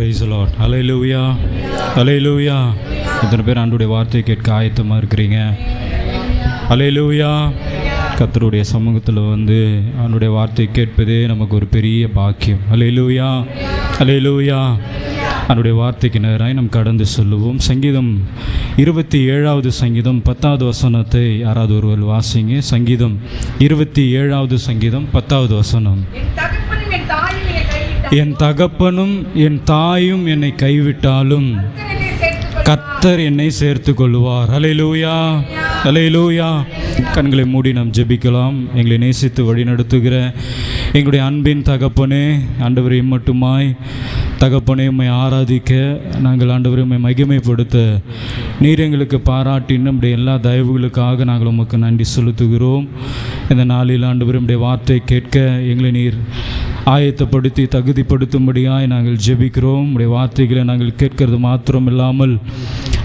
Praise the Lord. ஹல்லேலூயா, ஹல்லேலூயா. இத்தனை பேர் ஆண்டவருடைய வார்த்தையை கேட்க ஆயத்தமாக இருக்கிறீங்க? ஹல்லேலூயா. கர்த்தருடைய சமூகத்தில் அவனுடைய வார்த்தையை கேட்பதே நமக்கு ஒரு பெரிய பாக்கியம். ஹல்லேலூயா, ஹல்லேலூயா. அவனுடைய வார்த்தைக்கு நேராக நாம் கடந்து சொல்லுவோம். சங்கீதம் 27வது சங்கீதம் 10வது வசனத்தை யாராவது ஒருவர் வாசிங்க. சங்கீதம் 27வது சங்கீதம் 10வது வசனம். என் தகப்பனும் என் தாயும் என்னை கைவிட்டாலும் கர்த்தர் என்னை சேர்த்து கொள்வார். ஹல்லேலூயா, ஹல்லேலூயா. கண்களை மூடி நாம் ஜெபிக்கலாம். எங்களை நேசித்து வழிநடத்துகிற எங்களுடைய அன்பின் தகப்பனே, ஆண்டவரை மட்டுமாய் தகப்பனே உம்மை ஆராதிக்க நாங்கள் ஆண்டவரை உம்மை மகிமைப்படுத்த நீர் எங்களுக்கு பாராட்டி நம்முடைய எல்லா தயவுகளுக்காக நாங்கள் உமக்கு நன்றி செலுத்துகிறோம். இந்த நாளில் ஆண்டவரை உம்முடைய வார்த்தை கேட்க எங்களை நீர் ஆயத்தப்படுத்தி தகுதிப்படுத்தும்படியாய் நாங்கள் ஜெபிக்கிறோம். உம்முடைய வார்த்தைகளை நாங்கள் கேட்கிறது மாத்திரம் இல்லாமல்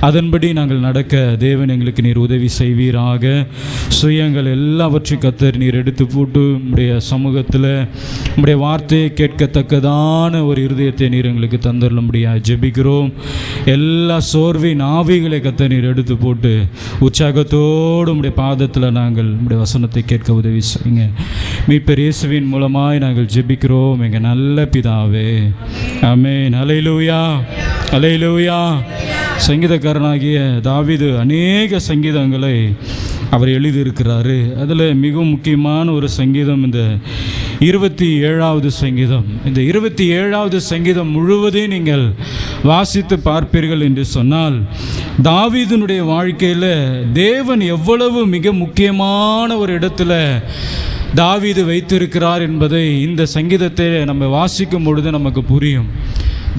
அதன்படி நாங்கள் நடக்க தேவன் எங்களுக்கு நீர் உதவி செய்வீராக. சுயங்கள் எல்லாவற்றையும் கர்த்தர் நீர் எடுத்து போட்டு உம்முடைய சமூகத்தில் உம்முடைய வார்த்தையை கேட்கத்தக்கதான ஒரு இருதயத்தை நீர் எங்களுக்கு தந்துள்ளபடியாக ஜெபிக்கிறோம். எல்லா சோர்வின் ஆவிகளை கர்த்தர் நீர் எடுத்து போட்டு உற்சாகத்தோடு உம்முடைய பாதத்தில் நாங்கள் உம்முடைய வசனத்தை கேட்க உதவி செய்யுங்க. மீட்பர் இயேசுவின் மூலமாய் நாங்கள் ஜெபிக்கிறோம் எங்கள் நல்ல பிதாவே, ஆமென். ஹல்லேலூயா, ஹல்லேலூயா. சங்கீதக்காரனாகிய தாவீது அநேக சங்கீதங்களை அவர் எழுதியிருக்கிறாரு. அதில் மிகவும் முக்கியமான ஒரு சங்கீதம் இந்த 27வது சங்கீதம். இந்த 27வது சங்கீதம் முழுவதையும் நீங்கள் வாசித்து பார்ப்பீர்கள் என்று சொன்னால் தாவீதினுடைய வாழ்க்கையில் தேவன் எவ்வளவு மிக முக்கியமான ஒரு இடத்துல தாவீது வைத்திருக்கிறார் என்பதை இந்த சங்கீதத்தை நம்ம வாசிக்கும் பொழுது நமக்கு புரியும்.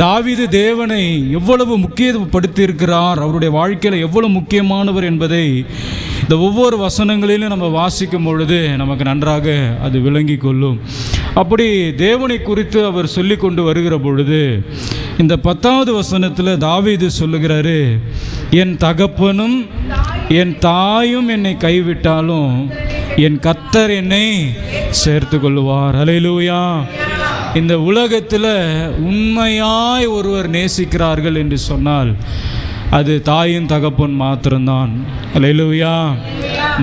தாவீது தேவனை எவ்வளவு முக்கியப்படுத்தி இருக்கிறார், அவருடைய வாழ்க்கையில் எவ்வளவு முக்கியமானவர் என்பதை இந்த ஒவ்வொரு வசனங்களிலும் நம்ம வாசிக்கும் பொழுது நமக்கு நன்றாக அது விளங்கி கொள்ளும். அப்படி தேவனை குறித்து அவர் சொல்லி கொண்டு வருகிற பொழுது இந்த 10வது வசனத்தில் தாவீது சொல்லுகிறாரு, என் தகப்பனும் என் தாயும் என்னை கைவிட்டாலும் என் கர்த்தர் என்னை சேர்த்து கொள்வார். ஹல்லேலூயா. இந்த உலகத்தில் உண்மையாய் ஒருவர் நேசிக்கிறார்கள் என்று சொன்னால் அது தாயும் தகப்பன் மாத்திரம்தான். ஹல்லேலூயா.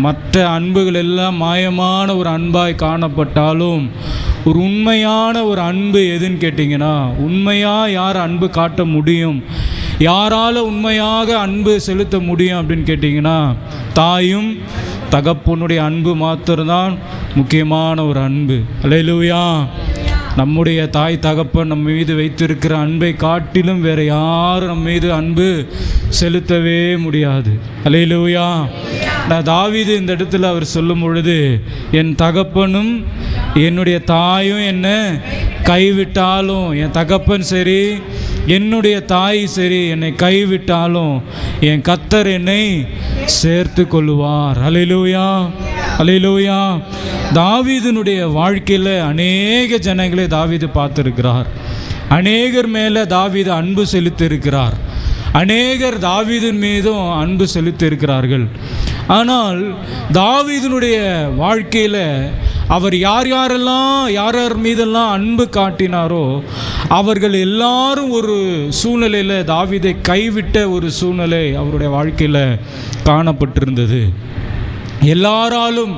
மற்ற அன்புகள் எல்லாம் மாயமான ஒரு அன்பாய் காணப்பட்டாலும் ஒரு உண்மையான ஒரு அன்பு எதுன்னு கேட்டிங்கன்னா, உண்மையாக யார் அன்பு காட்ட முடியும், யாரால் உண்மையாக அன்பு செலுத்த முடியும் அப்படின்னு கேட்டிங்கன்னா தாயும் தகப்பனுடைய அன்பு மாத்திரம்தான் முக்கியமான ஒரு அன்பு. ஹல்லேலூயா. நம்முடைய தாய் தகப்பன் நம்ம மீது வைத்திருக்கிற அன்பை காட்டிலும் வேறு யாரும் நம்ம மீது அன்பு செலுத்தவே முடியாது. ஹல்லேலூயா. தாவீது இந்த இடத்துல அவர் சொல்லும் பொழுது என் தகப்பனும் என்னுடைய தாயும் என்ன கைவிட்டாலும், என் தகப்பன் சரி என்னுடைய தாய் சரி என்னை கைவிட்டாலும் என் கர்த்தர் என்னை சேர்த்து கொள்ளுவார். ஹல்லேலூயா, ஹல்லேலூயா. தாவீதினுடைய வாழ்க்கையில் அநேக ஜனங்களை தாவீது பார்த்துருக்கிறார். அநேகர் மேலே தாவீது அன்பு செலுத்தியிருக்கிறார். அநேகர் தாவீதின் மீதும் அன்பு செலுத்தியிருக்கிறார்கள். ஆனால் தாவீதினுடைய வாழ்க்கையில் அவர் யார் யார் மீதெல்லாம் அன்பு காட்டினாரோ அவர்கள் எல்லாரும் ஒரு சூழ்நிலையில் தாவீதை கைவிட்ட ஒரு சூழ்நிலை அவருடைய வாழ்க்கையில் காணப்பட்டிருந்தது. எல்லாராலும்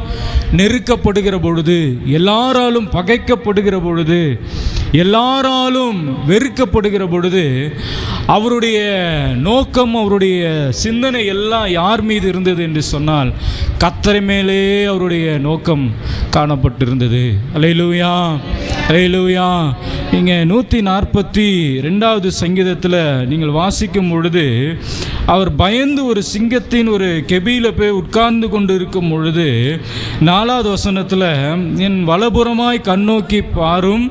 நெருக்கப்படுகிற பொழுது, எல்லாராலும் பகைக்கப்படுகிற பொழுது, எல்லாராலும் வெறுக்கப்படுகிற பொழுது அவருடைய நோக்கம், அவருடைய சிந்தனை எல்லாம் யார் மீது இருந்தது என்று சொன்னால் கர்த்தர் மேலே அவருடைய நோக்கம் காணப்பட்டிருந்தது. ஹல்லேலூயா, ஹல்லேலூயா. இங்கே 142வது சங்கீதத்தில் நீங்கள் வாசிக்கும் பொழுது அவர் பயந்து ஒரு சிங்கத்தின் ஒரு கெபியில் போய் உட்கார்ந்து கொண்டு இருக்கும் பொழுது 4வது வசனத்தில் என் வலப்புறமாய் கண்ணோக்கி பாரும்,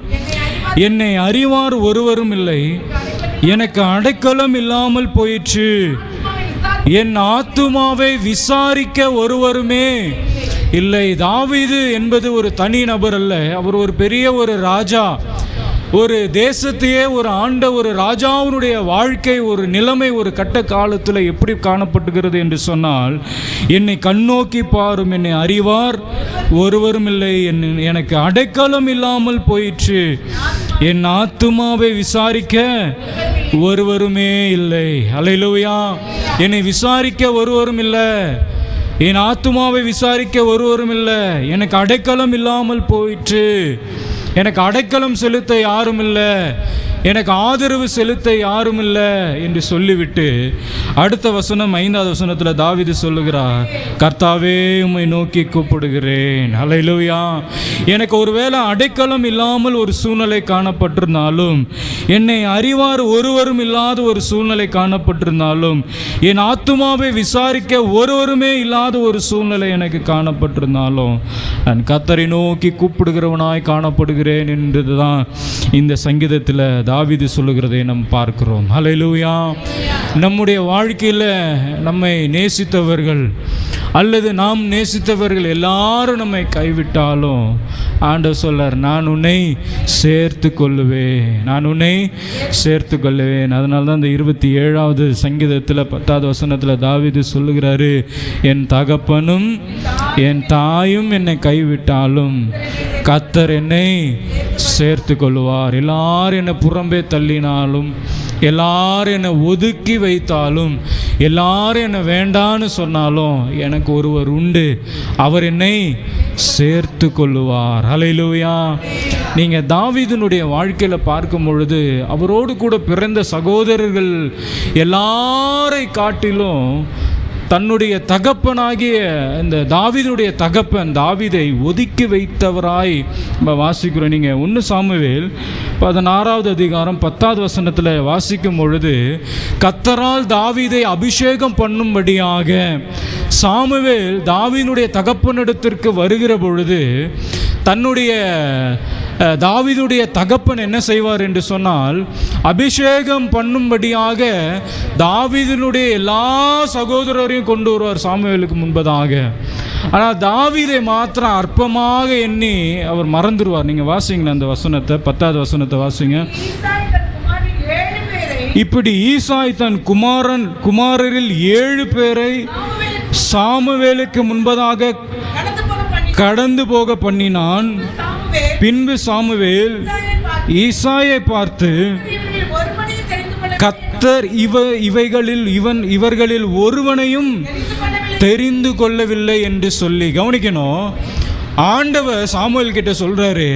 என்னை அறிவார் ஒருவரும் இல்லை, எனக்கு அடைக்கலம் இல்லாமல் போயிற்று, என் ஆத்துமாவை விசாரிக்க ஒருவருமே இல்லை. தாவீது என்பது ஒரு தனி நபர் அல்ல. அவர் ஒரு பெரிய ஒரு ராஜா, ஒரு தேசத்தையே ஒரு ஆண்ட ஒரு ராஜாவினுடைய வாழ்க்கை, ஒரு நிலைமை ஒரு கட்ட காலத்தில் எப்படி காணப்பட்டுகிறது என்று சொன்னால் என்னை கண்ணோக்கி பாரும், என்னை அறிவார் ஒருவரும் இல்லை, எனக்கு அடைக்கலம் இல்லாமல் போயிற்று, என் ஆத்துமாவை விசாரிக்க ஒருவருமே இல்லை. அல்லேலூயா. என்னை விசாரிக்க ஒருவரும் இல்லை, என் ஆத்துமாவை விசாரிக்க ஒருவரும் இல்லை. எனக்கு அடைக்கலம் இல்லாமல் போயிற்று, எனக்கு அடைக்கலம் செலுத்த யாரும் இல்லை, எனக்கு ஆதரவு செலுத்த யாரும் இல்லை என்று சொல்லிவிட்டு அடுத்த வசனம் 5வது வசனத்தில் தாவீது சொல்லுகிறார், கர்த்தாவே உம்மை நோக்கி கூப்பிடுகிறேன். அல்லேலூயா. எனக்கு ஒருவேளை அடைக்கலம் இல்லாமல் ஒரு சூழ்நிலை காணப்பட்டிருந்தாலும், என்னை அறிவார் ஒருவரும் இல்லாத ஒரு சூழ்நிலை காணப்பட்டிருந்தாலும், என் ஆத்துமாவை விசாரிக்க ஒருவருமே இல்லாத ஒரு சூழ்நிலை எனக்கு காணப்பட்டிருந்தாலும், நான் கர்த்தரை நோக்கி கூப்பிடுகிறவனாய் காணப்படுகிறேன் என்றுதான் இந்த சங்கீதத்தில் தாவீது சொல்லுகிறதை நாம் பார்க்கிறோம். அல்லேலூயா. நம்முடைய வாழ்க்கையில் நம்மை நேசித்தவர்கள் அல்லது நாம் நேசித்தவர்கள் எல்லாரும் நம்மை கைவிட்டாலும் ஆண்டவர் சொல்றார், நான் உன்னை சேர்த்து கொள்ளுவேன், நான் உன்னை சேர்த்து கொள்ளுவேன். அதனால தான் இந்த 27வது சங்கீதத்தில் 10வது வசனத்தில் தாவீது சொல்லுகிறாரு, என் தகப்பனும் என் தாயும் என்னை கைவிட்டாலும் கர்த்தர் என்னை சேர்த்து கொள்வார். எல்லாரும் என்னை புறம்பே தள்ளினாலும், எல்லாரும் என்னை ஒதுக்கி வைத்தாலும், எல்லாரும் என்னை வேண்டான்னு சொன்னாலும் எனக்கு ஒருவர் உண்டு, அவர் என்னை சேர்த்து கொள்ளுவார். அல்லேலூயா. நீங்கள் தாவீதினுடைய வாழ்க்கையில் பார்க்கும் பொழுது அவரோடு கூட பிறந்த சகோதரர்கள் எல்லாரை காட்டிலும் தன்னுடைய தகப்பனாகிய இந்த தாவீதுடைய தகப்பன் தாவீதை ஒதுக்கி வைத்தவராய் நம்ம வாசிக்கிறோம். நீங்கள் 1 சாமுவேல் 16வது அதிகாரம் 10வது வசனத்தில் வாசிக்கும் பொழுது, கர்த்தரால் தாவீதை அபிஷேகம் பண்ணும்படியாக சாமுவேல் தாவீதுடைய தகப்பனிடத்திற்கு வருகிற பொழுது தன்னுடைய தாவீதுடைய தகப்பன் என்ன செய்வார் என்று சொன்னால், அபிஷேகம் பண்ணும்படியாக தாவீதினுடைய எல்லா சகோதரரையும் கொண்டு வருவார் சாமுவேலுக்கு முன்பதாக. ஆனால் தாவீதை மாத்திரம் அற்பமாக எண்ணி அவர் மறந்துடுவார். நீங்கள் வாசிங்களேன் அந்த வசனத்தை, 10வது வசனத்தை வாசிங்க. இப்படி ஈசாய் தன் குமாரரில் 7 பேரை சாமுவேலுக்கு முன்பதாக கடந்து போக பண்ணினான். பின்பு சாமுவேல் ஈசாயை பார்த்து, கர்த்தர் இவர்களில் ஒருவனையும் தெரிந்து கொள்ளவில்லை என்று சொல்லி. கவனிக்கணும், ஆண்டவர் சாமுவேல் கிட்ட சொல்றாரு,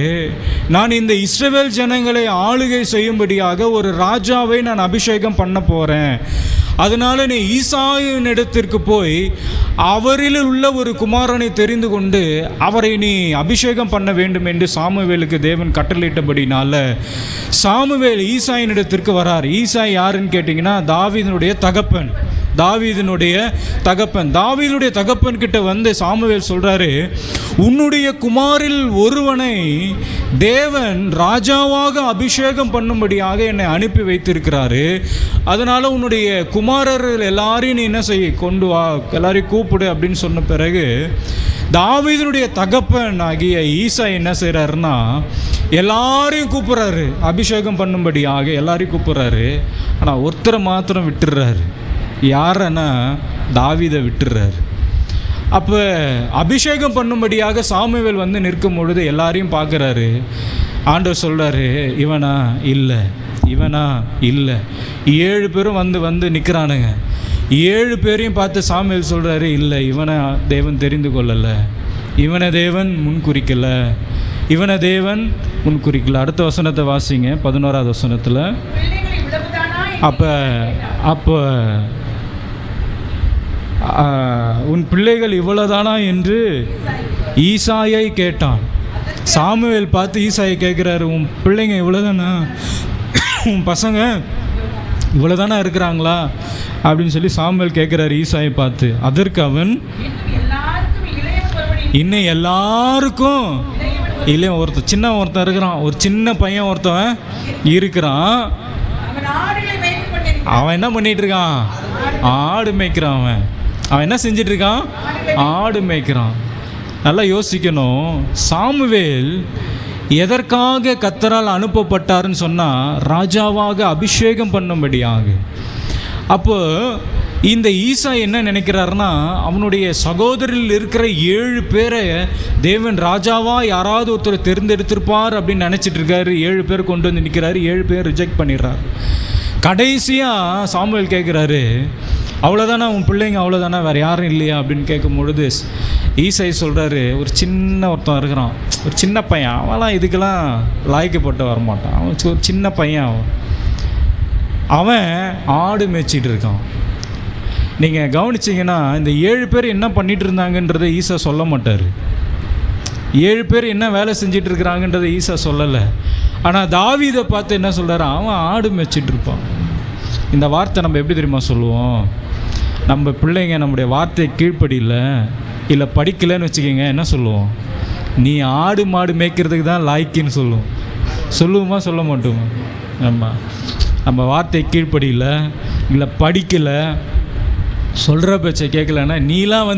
நான் இந்த இஸ்ரவேல் ஜனங்களை ஆளுகை செய்யும்படியாக ஒரு ராஜாவை நான் அபிஷேகம் பண்ண போறேன். அதனால நீ ஈசாயின் இடத்திற்கு போய் அவரில் உள்ள ஒரு குமாரனை தெரிந்து கொண்டு அவரை நீ அபிஷேகம் பண்ண வேண்டும் என்று சாமுவேலுக்கு தேவன் கட்டளையிட்டபடினால சாமுவேல் ஈசாயின் இடத்திற்கு வரார். ஈசாய் யாருன்னு கேட்டிங்கன்னா தாவீதினுடைய தகப்பன். தாவீதுடைய தகப்பன் கிட்ட வந்து சாமுவேல் சொல்றாரு, உன்னுடைய குமாரில் ஒருவனை தேவன் ராஜாவாக அபிஷேகம் பண்ணும்படியாக என்னை அனுப்பி வைத்திருக்கிறாரு. அதனால உன்னுடைய குமாரர்கள் எல்லாரையும் நீ என்ன செய்ய, கொண்டு வா, எல்லாரையும் கூப்பிடு அப்படின்னு சொன்ன பிறகு தாவீதுடைய தகப்பன் ஆகிய ஈசாய் என்ன செய்கிறாருன்னா எல்லாரையும் கூப்பிட்றாரு, அபிஷேகம் பண்ணும்படியாக எல்லாரையும் கூப்பிட்றாரு. ஆனால் ஒருத்தரை மாத்திரம் விட்டுடுறாரு. யாரன்னா தாவீதை விட்டுறாரு. அப்போ அபிஷேகம் பண்ணும்படியாக சாமுவேல் வந்து நிற்கும் பொழுது எல்லாரையும் பார்க்குறாரு. ஆண்டவர் சொல்கிறாரு, இவனா இல்லை, இவனா இல்லை. 7 பேரும் வந்து நிற்கிறானுங்க. 7 பேரையும் பார்த்து சாமுவேல் சொல்கிறாரு, இல்லை, இவனை தேவன் தெரிந்து கொள்ளலை, இவனை தேவன் முன்குறிக்கலை, இவனை தேவன் முன்குறிக்கலை. அடுத்த வசனத்தை வாசிங்க, 11வது வசனத்தில். அப்போ உன் பிள்ளைகள் இவ்வளவுதானா என்று ஈசாயை கேட்டான். சாமுவேல் பார்த்து ஈசாயை கேட்குறாரு, உன் பிள்ளைங்க இவ்வளோதானா, உன் பசங்க இவ்வளோதானா இருக்கிறாங்களா அப்படின்னு சொல்லி சாமுவேல் கேட்குறாரு ஈசாயை பார்த்து. அதற்கு அவன், இன்னும் எல்லாருக்கும் இல்லை, ஒருத்தன் சின்ன ஒருத்தன் இருக்கிறான், ஒரு சின்ன பையன் ஒருத்தவன் இருக்கிறான். அவன் என்ன பண்ணிட்டு இருக்கான், ஆடு மேய்க்கிறான். அவன் என்ன செஞ்சிட்டு இருக்கான், ஆடு மேய்க்கிறான். நல்லா யோசிக்கணும், சாமுவேல் எதற்காக கர்த்தரால் அனுப்பப்பட்டாருன்னு சொன்னால் ராஜாவாக அபிஷேகம் பண்ணும்படியாக. அப்போ இந்த ஈசா என்ன நினைக்கிறாருன்னா, அவனுடைய சகோதரில் இருக்கிற 7 பேரை தேவன் ராஜாவாக யாராவது ஒருத்தர் தேர்ந்தெடுத்திருப்பார் அப்படின்னு நினச்சிட்டு இருக்காரு. 7 பேர் கொண்டு வந்து நிற்கிறாரு, 7 பேர் ரிஜெக்ட் பண்ணிடுறார். கடைசியாக சாமுவேல் கேட்குறாரு, அவ்வளோதானா உன் பிள்ளைங்க, அவ்வளோதானா, வேறு யாரும் இல்லையா அப்படின்னு கேட்கும் பொழுது ஈசாய் சொல்கிறாரு, ஒரு சின்ன ஒருத்தன் இருக்கிறான், ஒரு சின்ன பையன், அவன்லாம் இதுக்கெல்லாம் லாய்க்கப்பட்டு வரமாட்டான், அவன் ஒரு சின்ன பையன், அவன் ஆடு மேய்ச்சிட்டு இருக்கான். நீங்கள் கவனிச்சிங்கன்னா இந்த 7 பேர் என்ன பண்ணிகிட்டு இருந்தாங்கன்றதை ஈசா சொல்ல மாட்டார். 7 பேர் என்ன வேலை செஞ்சிட்டு இருக்கிறாங்கன்றதை ஈசா சொல்லலை. ஆனால் தாவீதை பார்த்து என்ன சொல்கிறாரு, அவன் ஆடு மேய்ச்சிட்டு இருப்பான். இந்த வார்த்தை நம்ம எப்படி தெரியுமா சொல்லுவோம்? நம்ம பிள்ளைங்க நம்முடைய வார்த்தையை கீழ்ப்படியில் இல்லை படிக்கலைன்னு வச்சுக்கோங்க, என்ன சொல்லுவோம்? நீ ஆடு மாடு மேய்க்கிறதுக்கு தான் லாய்க்குன்னு சொல்லுவோமா சொல்ல மாட்டோமா? நம்ம வார்த்தை கீழ்ப்படியில் இல்லை படிக்கலை, சொல்கிற பேச்சை கேட்கலன்னா, நீலாம்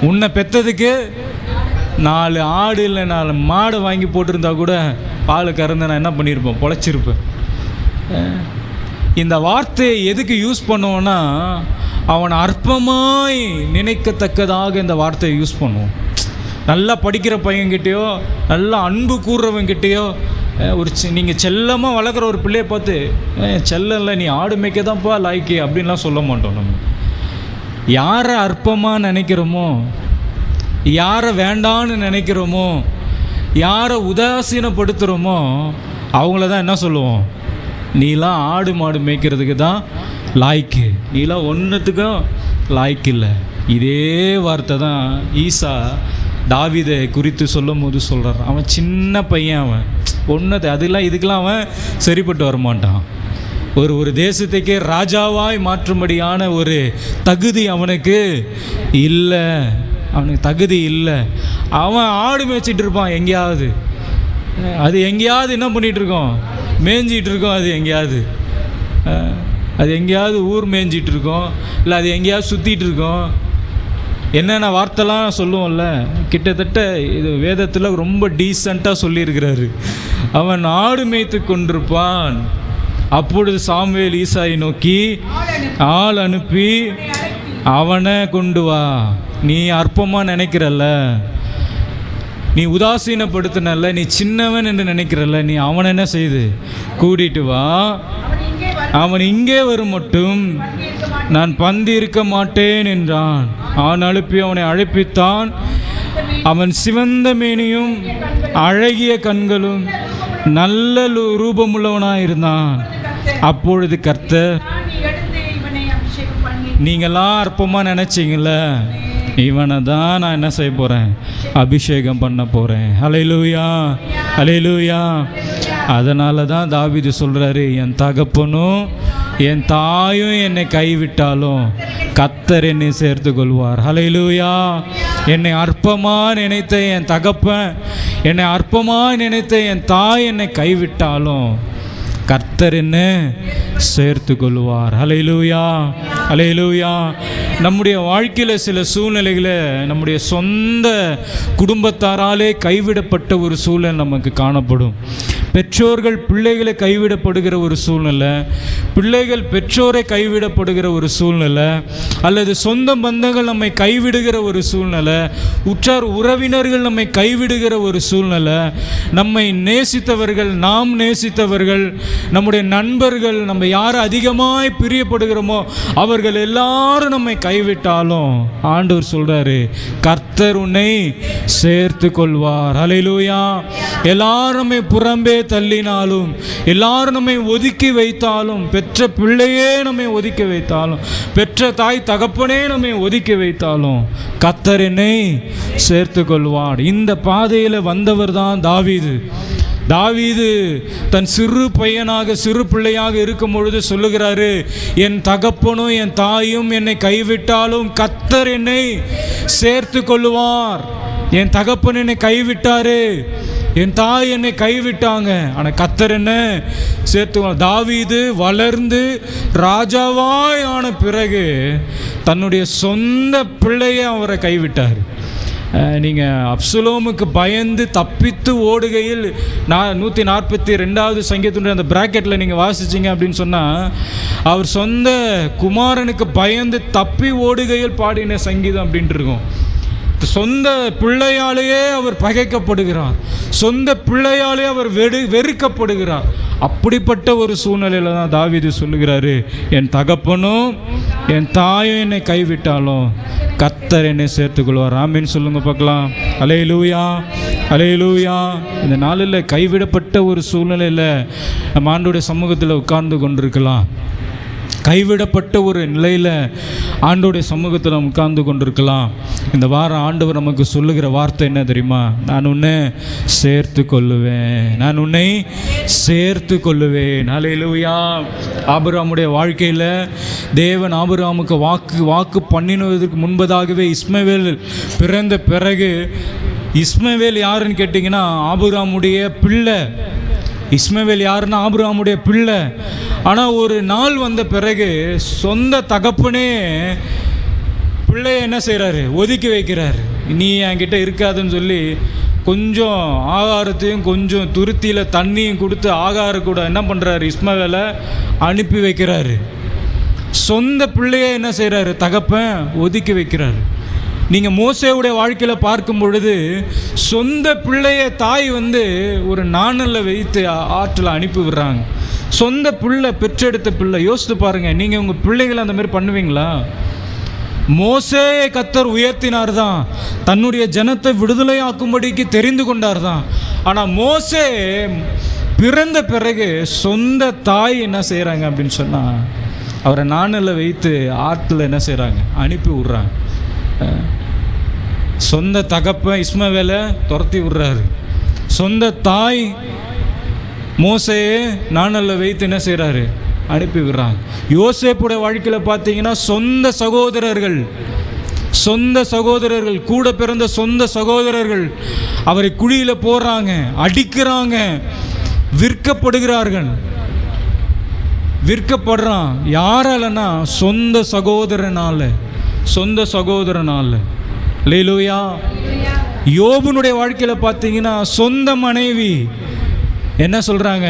உன்னை பெற்றதுக்கு 4 ஆடு இல்லை 4 மாடு வாங்கி போட்டிருந்தா கூட பால் கறந்து நான் என்ன பண்ணியிருப்பேன், பொழைச்சிருப்பேன். இந்த வார்த்தையை எதுக்கு யூஸ் பண்ணுவோன்னா, அவன் அற்பமாய் நினைக்கத்தக்கதாக இந்த வார்த்தையை யூஸ் பண்ணுவோம். நல்லா படிக்கிற பையன்கிட்டையோ, நல்லா அன்பு கூறுறவங்கிட்டையோ, ஒரு நீங்கள் செல்லமாக வளர்க்குற ஒரு பிள்ளையை பார்த்து செல்லம் இல்லை, நீ ஆடு மேய்க்க தான்ப்பா லாய்க்கு அப்படின்லாம் சொல்ல மாட்டோம். நம்ம யாரை அற்பமாக நினைக்கிறோமோ, யாரை வேண்டான்னு நினைக்கிறோமோ, யாரை உதாசீனப்படுத்துகிறோமோ அவங்கள தான் என்ன சொல்லுவோம், நீலாம் ஆடு மாடு மேய்க்கிறதுக்கு தான் லாய்க்கு, நீலாம் ஒன்றுத்துக்கும் லாய்க்கு இல்லை. இதே வார்த்தை தான் ஈசா தாவீதை குறித்து சொல்லும் போது சொல்கிறார். அவன் சின்ன பையன், அவன் ஒன்றத்தை அதெல்லாம் இதுக்கெல்லாம் அவன் சரிப்பட்டு வரமாட்டான். ஒரு தேசத்துக்கே ராஜாவாய் மாற்றும்படியான ஒரு தகுதி அவனுக்கு இல்லை, அவனுக்கு தகுதி இல்லை. அவன் ஆடு மேய்ச்சிட்டு இருப்பான் எங்கேயாவது, அது எங்கேயாவது என்ன பண்ணிகிட்ருக்கோம், மேய்ஞ்சிகிட்டு இருக்கோம். அது எங்கேயாவது ஊர் மேய்ஞ்சிட்டு இருக்கோம், இல்லை அது எங்கேயாவது சுற்றிட்டு இருக்கோம். என்னென்ன வார்த்தைலாம் சொல்லுவோம்ல, கிட்டத்தட்ட இது வேதத்தில் ரொம்ப டீசெண்டாக சொல்லியிருக்கிறாரு. அவன் ஆடு மேய்த்து கொண்டிருப்பான். அப்பொழுது சாமுவேல் ஈசாயை நோக்கி, ஆள் அனுப்பி அவனை கொண்டு வா. நீ அற்பமாக நினைக்கிறல்ல, நீ உதாசீனப்படுத்தினல்ல, நீ சின்னவன் என்று நினைக்கிறல்ல, நீ அவனை என்ன செய்து கூட்டிட்டு வா. அவன் இங்கே வரும் மட்டும் நான் பந்தி இருக்க மாட்டேன் என்றான். அவன் அனுப்பி அவனை அழைப்பித்தான். அவன் சிவந்த மேனியும் அழகிய கண்களும் நல்ல ரூபமுள்ளவனாயிருந்தான். அப்பொழுது கர்த்தர், நீங்களாம் அற்பமாக நினைச்சிங்கள, இவனை தான் நான் என்ன செய்ய போகிறேன், அபிஷேகம் பண்ண போகிறேன். ஹல்லேலூயா, ஹல்லேலூயா. அதனால தான் தாவீது சொல்கிறாரு, என் தகப்பனும் என் தாயும் என்னை கைவிட்டாலும் கர்த்தர் என்னை சேர்த்து கொள்வார். ஹல்லேலூயா. என்னை அற்பமாக நினைத்த என் தகப்பன், என்னை அற்பமாக நினைத்த என் தாய் என்னை கைவிட்டாலும் கர்த்தர் என்ன சேர்த்து கொள்வார். ஹல்லேலூயா, ஹல்லேலூயா. நம்முடைய வாழ்க்கையில் சில சூழ்நிலைகளை நம்முடைய சொந்த குடும்பத்தாராலே கைவிடப்பட்ட ஒரு சூழ்நிலை நமக்கு காணப்படும். பெற்றோர்கள் பிள்ளைகளை கைவிடப்படுகிற ஒரு சூழ்நிலை, பிள்ளைகள் பெற்றோரை கைவிடப்படுகிற ஒரு சூழ்நிலை, அல்லது சொந்த பந்தங்கள் நம்மை கைவிடுகிற ஒரு சூழ்நிலை, உற்றார் உறவினர்கள் நம்மை கைவிடுகிற ஒரு சூழ்நிலை, நம்மை நேசித்தவர்கள், நாம் நேசித்தவர்கள், நம்முடைய நண்பர்கள், நம்ம யார் அதிகமாய் பிரியப்படுகிறோமோ அவர்கள் எல்லாரும் நம்மை கைவிட்டாலும் ஆண்டவர் சொல்றாரு, கர்த்தர் உன்னை சேர்த்து கொள்வார். ஹல்லேலூயா. எல்லாரும் நம்மை புறம்பே தள்ளினாலும், எல்லாரும் நம்மை ஒதுக்கி வைத்தாலும், பெற்ற பிள்ளையே நம்மை ஒதுக்கி வைத்தாலும், பெற்ற தாய் தகப்பனே நம்மை ஒதுக்கி வைத்தாலும் கர்த்தர் என்னை சேர்த்து கொள்வார். இந்த பாதையில் வந்தவர் தான் தாவீது. தாவீது தன் சிறு பையனாக சிறு பிள்ளையாக இருக்கும் பொழுது சொல்லுகிறாரு, என் தகப்பனும் என் தாயும் என்னை கைவிட்டாலும் கர்த்தர் என்னை சேர்த்து கொள்வார். என் தகப்பன் என்னை கைவிட்டாரு, என் தாய் என்னை கைவிட்டாங்க, ஆனால் கர்த்தர் என்ன சேர்த்து. தாவீது வளர்ந்து ராஜாவாய் ஆன பிறகு தன்னுடைய சொந்த பிள்ளையை அவரை கைவிட்டார். நீங்கள் அப்சலோமுக்கு பயந்து தப்பித்து ஓடுகையில் 142வது சங்கீதத்தினுடைய அந்த பிராக்கெட்டில் நீங்கள் வாசிச்சிங்க அப்படின்னு சொன்னால், அவர் சொந்த குமாரனுக்கு பயந்து தப்பி ஓடுகையில் பாடின சங்கீதம் அப்படின்ட்டு இருக்கும். சொந்த பிள்ளையாலேயே அவர் பகைக்கப்படுகிறார், சொந்த பிள்ளையாலே அவர் வெறுக்கப்படுகிறார். அப்படிப்பட்ட ஒரு சூழ்நிலையில தான் தாவீது சொல்லுகிறாரு, என் தகப்பனும் என் தாயும் என்னை கைவிட்டாலும் கர்த்தர் என்னை சேர்த்துக்கொள்வார். ஆமீன் சொல்லுங்க பார்க்கலாம். அல்லேலூயா, அல்லேலூயா. இந்த நாளில் கைவிடப்பட்ட ஒரு சூழ்நிலையில் நம்ம ஆண்டவருடைய சமூகத்தில் உட்கார்ந்து கொண்டிருக்கலாம். கைவிடப்பட்ட ஒரு நிலையில் ஆண்டவருடைய சமூகத்தில் நம்ம உட்கார்ந்து கொண்டிருக்கலாம். இந்த வாரம் ஆண்டவர் நமக்கு சொல்லுகிற வார்த்தை என்ன தெரியுமா? நான் உன்னை சேர்த்து கொள்ளுவேன், நான் உன்னை சேர்த்து கொள்ளுவேன். அல்லேலூயா. ஆபிரகாமுடைய வாழ்க்கையில் தேவன் ஆபிரகாமுக்கு வாக்கு பண்ணினதற்கு முன்பதாகவே இஸ்மவேல் பிறந்த பிறகு, இஸ்மவேல் யாருன்னு கேட்டிங்கன்னா ஆபிரகாமுடைய பிள்ளை. இஸ்மவேல் யாருன்னா ஆபிரகாமுடைய பிள்ளை. ஆனால் ஒரு நாள் வந்த பிறகு சொந்த தகப்பனே பிள்ளையை என்ன செய்கிறாரு? ஒதுக்கி வைக்கிறாரு. நீ என்கிட்ட இருக்காதுன்னு சொல்லி கொஞ்சம் ஆகாரத்தையும் கொஞ்சம் துருத்தியில் தண்ணியும் கொடுத்து ஆகாரம் கூட என்ன பண்ணுறாரு? இஸ்மவேலை அனுப்பி வைக்கிறாரு. சொந்த பிள்ளையை என்ன செய்கிறாரு? தகப்பன் ஒதுக்கி வைக்கிறாரு. நீங்கள் மோசேவுடைய வாழ்க்கையில் பார்க்கும் பொழுது சொந்த பிள்ளைய தாய் ஒரு நாணலில் வைத்து ஆற்றில் அனுப்பி விடுறாங்க. சொந்த பிள்ளை, பெற்றெடுத்த பிள்ளை. யோசித்து பாருங்கள், நீங்கள் உங்கள் பிள்ளைகளை அந்த மாதிரி பண்ணுவீங்களா? மோசேயை கர்த்தர் உயர்த்தினார் தான், தன்னுடைய ஜனத்தை விடுதலையாக்கும்படிக்கு தெரிந்து கொண்டார் தான். ஆனால் மோசே பிறந்த பிறகு சொந்த தாய் என்ன செய்கிறாங்க அப்படின்னு சொன்னால், அவரை நாணலில் வைத்து ஆற்றில் என்ன செய்கிறாங்க? அனுப்பி விட்றாங்க. சொந்த தகப்பன் இஸ்மவேலை துரத்தி விடுறாரு. சொந்த தாய் மோசேயை நாணலில் வைத்து என்ன செய்கிறாரு? அனுப்பி விடுறாங்க. யோசேப்புடைய வாழ்க்கையில் பார்த்தீங்கன்னா சொந்த சகோதரர்கள் கூட பிறந்த சொந்த சகோதரர்கள் அவரை குழியில் போடுறாங்க, அடிக்கிறாங்க, விற்கப்படுறான். யாராலன்னா சொந்த சகோதரனால. அல்லேலூயா. யோபுனுடைய வாழ்க்கையில் பார்த்தீங்கன்னா சொந்த மனைவி என்ன சொல்கிறாங்க?